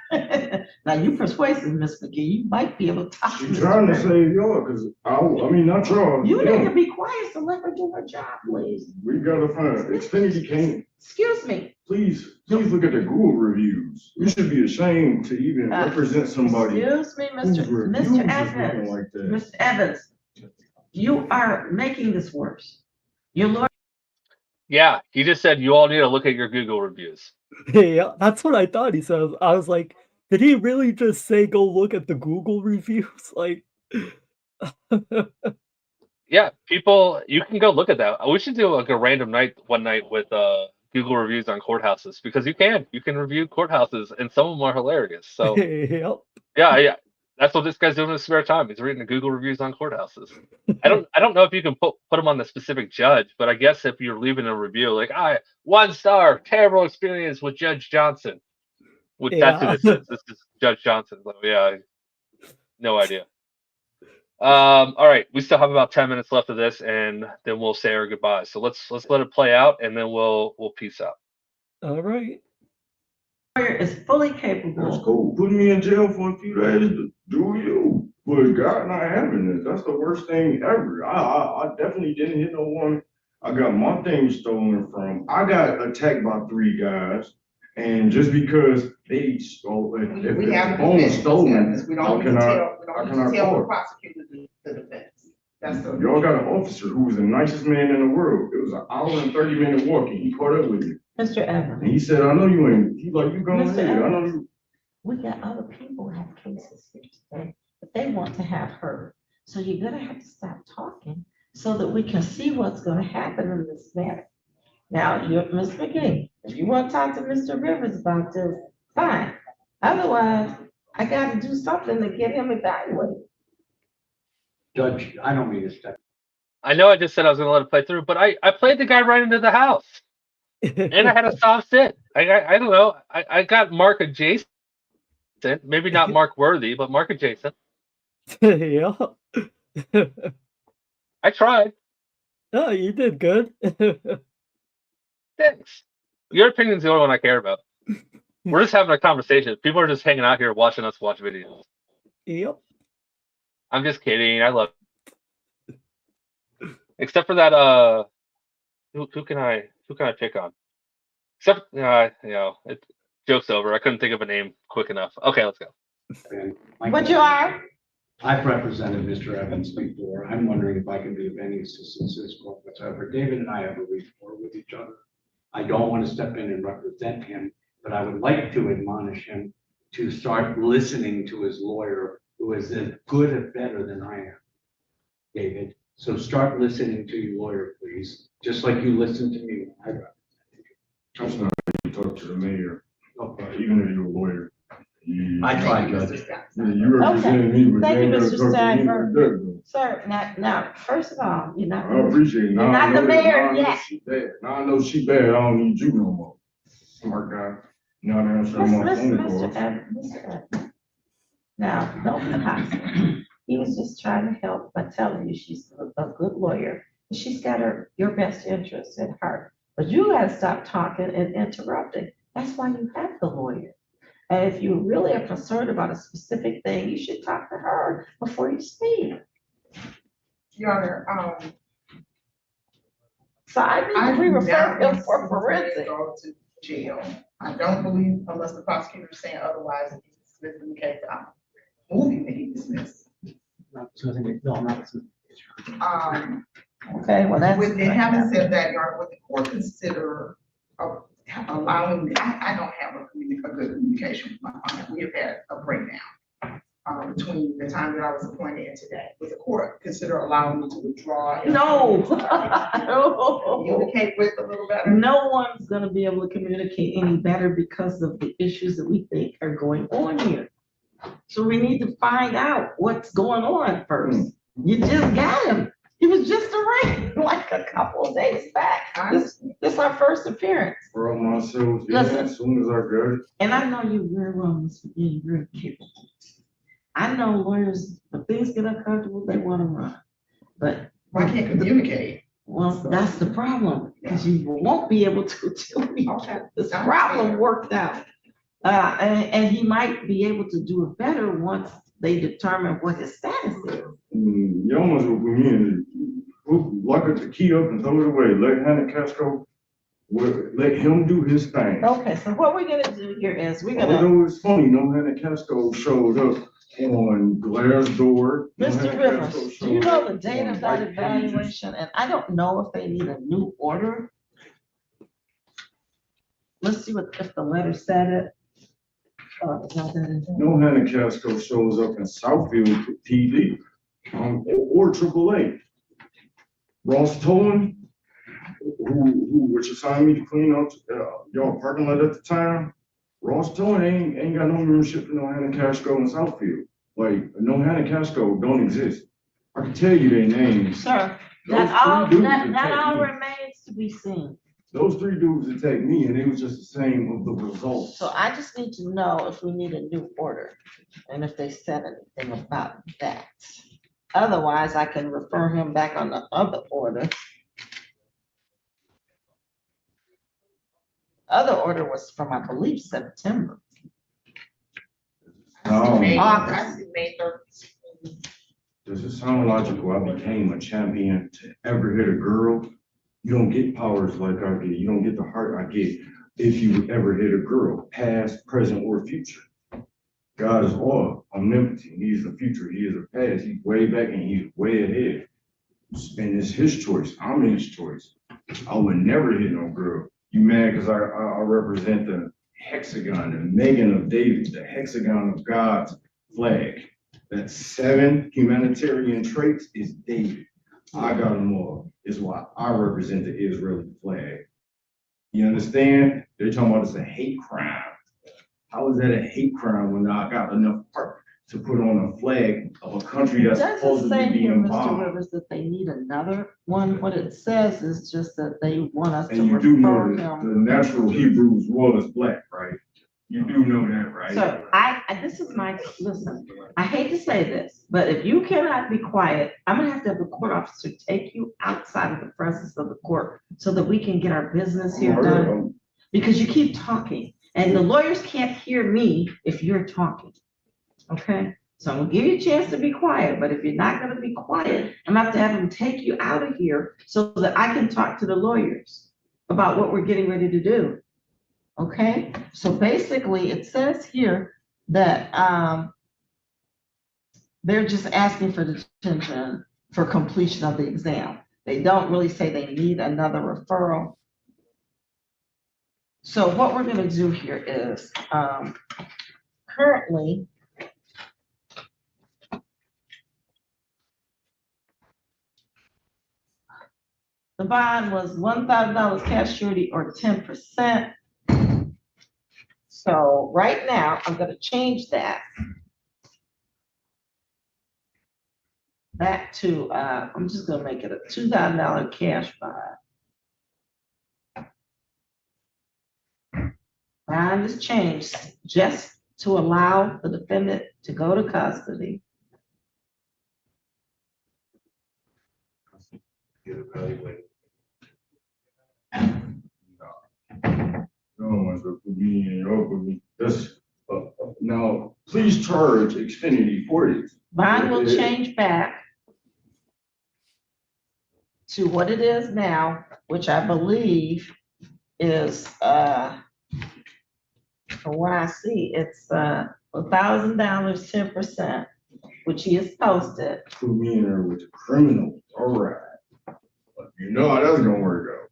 S21: Now, you persuasive, Ms. McGee, you might be able to talk to him.
S22: She's trying to save y'all, cause I mean, not y'all.
S21: You need to be quiet, so let her do her job, please.
S22: We gotta find Xfinity can't.
S21: Excuse me.
S22: Please look at the Google reviews. You should be ashamed to even represent somebody.
S21: Excuse me,
S22: whose reviews is
S21: Mr. Evans.
S22: looking like that.
S21: Mr. Evans, you are making this worse. Your lawyer.
S1: Yeah, he just said you all need to look at your Google reviews.
S6: Yeah, that's what I thought he said. I was like, did he really just say go look at the Google reviews? Like,
S1: yeah, people, you can go look at that. We should do like a random night one night with Google reviews on courthouses, because you can review courthouses and some of them are hilarious. So
S6: yep.
S1: yeah, that's what this guy's doing in his spare time. He's reading the Google reviews on courthouses. I don't know if you can put them on the specific judge, but I guess if you're leaving a review like 1 star, terrible experience with Judge Johnson. That's who this is. This is Judge Johnson. So yeah, no idea. All right, we still have about 10 minutes left of this, and then we'll say our goodbyes. So let's let it play out, and then we'll peace out.
S6: All right.
S21: Lawyer is fully capable.
S22: That's cool. Put me in jail for a few days to do you. But God not having this. That's the worst thing ever. I definitely didn't hit no one. I got my thing stolen from. I got attacked by 3 guys. And just because they stole it, if
S3: We
S22: the
S3: have
S22: phone was stolen,
S3: we don't need to tell the prosecutor the defense. That's the.
S22: Y'all got an officer who was the nicest man in the world. It was an hour and 30-minute walk, and he caught up with me.
S21: Mr. Evans.
S22: And he said, I know you ain't. He's like, you going
S21: Mr.
S22: ahead. I know
S21: Evans,
S22: you.
S21: we got other people who have cases here today that they want to have heard. So you're gonna have to stop talking so that we can see what's gonna happen in this matter. Now, Ms. McGee, if you want to talk to Mr. Rivers about this, fine. Otherwise, I gotta do something to get him evaluated.
S4: Judge, I don't mean to step.
S1: I know I just said I was going to let it play through, but I played the guy right into the house. And I had a soft sit. I don't know. I got Mark adjacent. Maybe not Mark worthy, but Mark adjacent.
S6: Yeah.
S1: I tried.
S6: Oh, you did good.
S1: Thanks. Your opinion's the only one I care about. We're just having a conversation. People are just hanging out here watching us watch videos.
S6: Yep.
S1: I'm just kidding. I love it. Except for that who can I pick on? Except joke's over. I couldn't think of a name quick enough. Okay, let's go.
S21: What you are?
S4: I've represented Mr. Evans before. I'm wondering if I can be of any assistance to this court whatsoever. David and I have a rapport with each other. I don't want to step in and represent him, but I would like to admonish him to start listening to his lawyer, who is as good or better than I am, David. So start listening to your lawyer, please, just like you listened to me.
S22: That's not how you talk to the mayor, even if you're a lawyer.
S4: I tried, Judge.
S22: You represented me, but
S21: Thank you,
S22: then
S21: Mr. Steinberg. Sir, now, first of all, you're not.
S22: I appreciate it.
S21: You're not the mayor yet.
S22: Now I know she bad. I don't need you no more. Smart guy. Not answering my phone calls.
S21: Mr. Evans. Now, don't be hostile. He was just trying to help by telling you she's a good lawyer. And she's got your best interests at heart. But you gotta stop talking and interrupting. That's why you have the lawyer. And if you really are concerned about a specific thing, you should talk to her before you speak.
S3: Your Honor,
S21: So I need to re-refer him for forensic.
S3: Go to jail. I don't believe, unless the prosecutor is saying otherwise, if he's dismissing the case, I'm moving that he dismiss.
S21: Okay, well, that's.
S3: And having said that, Your Honor, would the court consider allowing me, I don't have a good communication with my client. We have had a breakdown between the time that I was appointed and today. Would the court consider allowing me to withdraw?
S21: No.
S3: Communicate with a little better?
S21: No one's gonna be able to communicate any better because of the issues that we think are going on here. So we need to find out what's going on first. You just got him. He was just arraigned like a couple of days back. This our first appearance.
S22: Bro, myself, yeah,
S21: Listen.
S22: as soon as I got it.
S21: And I know you very well, Mr. Being very capable. I know lawyers, when things get uncomfortable, they want to run. But
S3: I can't communicate.
S21: well, that's the problem, because you won't be able to till we get this problem worked out. And he might be able to do it better once they determine what his status is.
S22: You almost would put me in, lock up the key up and throw it away. Let Hannah Castro, let him do his thing.
S21: Okay, so what we're gonna do here is we're gonna.
S22: Although it's funny, no Hannah Castro showed up on Glassdoor.
S21: Mr. Rivers, do you know the date of that evaluation? And I don't know if they need a new order. Let's see what, if the letter said it.
S22: No Hannah Castro shows up in Southfield PD, or AAA. Ross Tolan, which assigned me to clean up y'all parking lot at the time. Ross Tolan ain't got no membership to no Hannah Castro in Southfield. Like, no Hannah Castro don't exist. I can tell you their names.
S21: Sir,
S22: Those
S21: that all
S22: three dudes
S21: remains to be seen.
S22: Those three dudes attacked me and it was just the same of the results.
S21: So I just need to know if we need a new order and if they said anything about that. Otherwise, I can refer him back on the other order. Other order was from, I believe, September.
S22: May
S21: August.
S3: 13th.
S22: Does it sound logical? I became a champion to ever hit a girl. You don't get powers like I get. You don't get the heart I get if you ever hit a girl, past, present, or future. God is all omnipotent. He is the future. He is the past. He's way back and he's way ahead. And it's his choice. I'm his choice. I would never hit no girl. You mad because I represent the hexagon, the Megan of David, the hexagon of God's flag. That 7 humanitarian traits is David. I got them all. Is why I represent the Israeli flag. You understand? They're talking about it's a hate crime. How is that a hate crime when I got enough heart to put on a flag of a country that's supposed to be being
S21: Mr.
S22: bombed?
S21: Rivers, that they need another one. What it says is just that they want us to
S22: And you do know
S21: refer
S22: that the
S21: him.
S22: natural Hebrews was black, right? You do know that, right?
S21: So this is my, listen, I hate to say this, but if you cannot be quiet, I'm gonna have to have the court officer take you outside of the presence of the court so that we can get our business here done. Because you keep talking and the lawyers can't hear me if you're talking. Okay, so I'm gonna give you a chance to be quiet, but if you're not gonna be quiet, I'm gonna have to have them take you out of here so that I can talk to the lawyers about what we're getting ready to do. Okay, so basically it says here that they're just asking for detention for completion of the exam. They don't really say they need another referral. So what we're gonna do here is currently the bond was $1,000 cash surety or 10%. So right now, I'm gonna change that back to, I'm just gonna make it a $2,000 cash bond. Bond is changed just to allow the defendant to go to custody.
S22: Get evaluated. No one's gonna put me in your put me. That's now please charge Xfinity for it.
S21: Bond will change back to what it is now, which I believe is, from what I see, it's $1,000, 10%, which he has posted.
S22: Put me in there with the criminals, all right. But you know how that's gonna work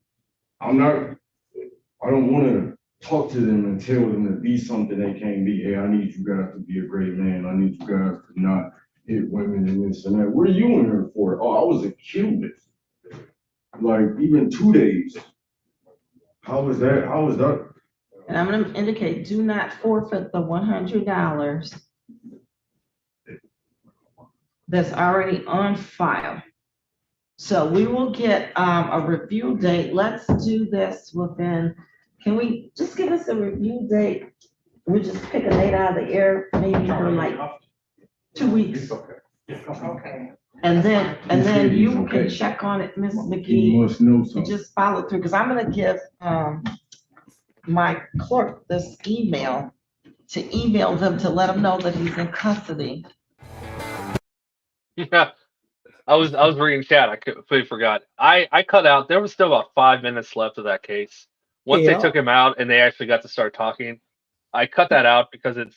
S22: out. I don't wanna talk to them and tell them to be something they can't be. Hey, I need you guys to be a great man. I need you guys to not hit women and this and that. What are you in here for? Oh, I was a Cuban. Like even 2 days. How was that? How was that?
S21: And I'm gonna indicate, do not forfeit the $100 that's already on file. So we will get a review date. Let's do this within, can we just give us a review date? We'll just pick a date out of the air, maybe for like 2 weeks.
S3: Okay.
S21: And then you can check on it, Ms.
S22: You
S21: McGee,
S22: must know
S21: and
S22: something.
S21: just follow through, because I'm gonna give my clerk this email to email them to let them know that he's in custody.
S1: Yeah, I was reading chat. I completely forgot. I cut out. There was still about 5 minutes left of that case. Once they took him out and they actually got to start talking, I cut that out because it's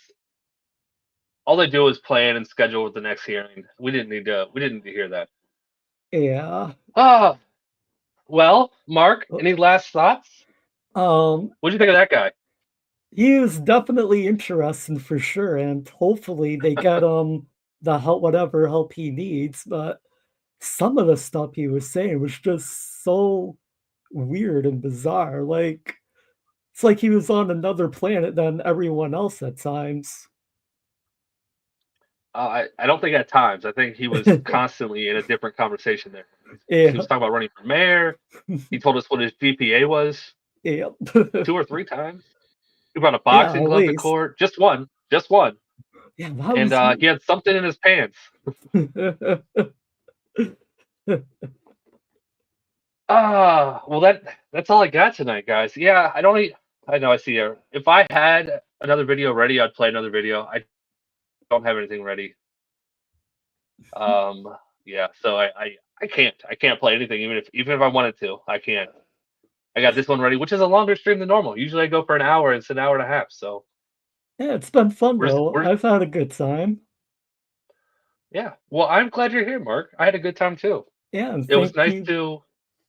S1: all they do is plan and schedule the next hearing. We didn't need to hear that.
S6: Yeah.
S1: Ah, well, Mark, any last thoughts? What do you think of that guy?
S6: He is definitely interesting for sure, and hopefully they get the help, whatever help he needs. But some of the stuff he was saying was just so weird and bizarre. Like it's like he was on another planet than everyone else at times.
S1: I don't think at times. I think he was constantly in a different conversation there.
S6: Yeah.
S1: He was talking about running for mayor. He told us what his GPA was.
S6: Yeah.
S1: 2 or 3 times. He brought a boxing glove to court. Just one.
S6: Yeah,
S1: and he had something in his pants. Well, that's all I got tonight, guys. Yeah, I know I see here. If I had another video ready, I'd play another video. I don't have anything ready. Yeah, so I can't play anything even if I wanted to. I can't. I got this one ready, which is a longer stream than normal. Usually I go for an hour. It's an hour and a half. So
S6: yeah, it's been fun though. I've had a good time.
S1: Yeah. Well, I'm glad you're here, Mark. I had a good time too.
S6: Yeah, and
S1: It was nice
S6: you.
S1: to.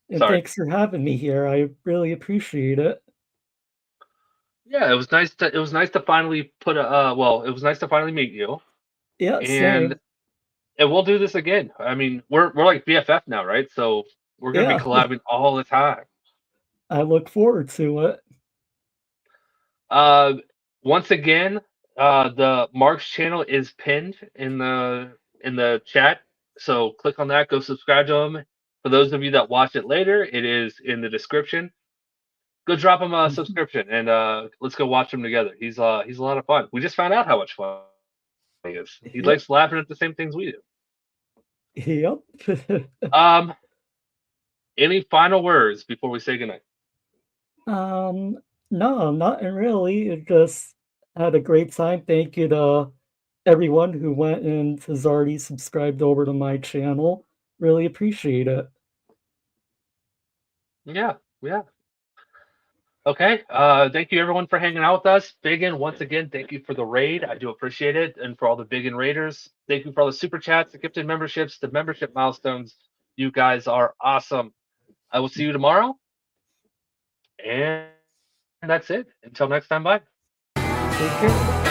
S6: And
S1: Sorry.
S6: thanks for having me here. I really appreciate it.
S1: Yeah, it was nice to finally put a it was nice to finally meet you.
S6: Yeah,
S1: and we'll do this again. I mean, we're like BFF now, right? So we're gonna be collabing all the time.
S6: I look forward to it.
S1: Once again, the Mark's channel is pinned in the chat. So click on that, go subscribe to him. For those of you that watch it later, it is in the description. Go drop him a subscription and let's go watch him together. He's a lot of fun. We just found out how much fun he is. He likes laughing at the same things we do.
S6: Yep.
S1: Any final words before we say goodnight?
S6: No, nothing really. It just had a great time. Thank you to everyone who went and has already subscribed over to my channel. Really appreciate it.
S1: Yeah. Okay. Thank you everyone for hanging out with us. Biggin, once again, thank you for the raid. I do appreciate it. And for all the Biggin raiders, thank you for all the super chats, the gifted memberships, the membership milestones. You guys are awesome. I will see you tomorrow. And that's it. Until next time, bye.
S6: Take care.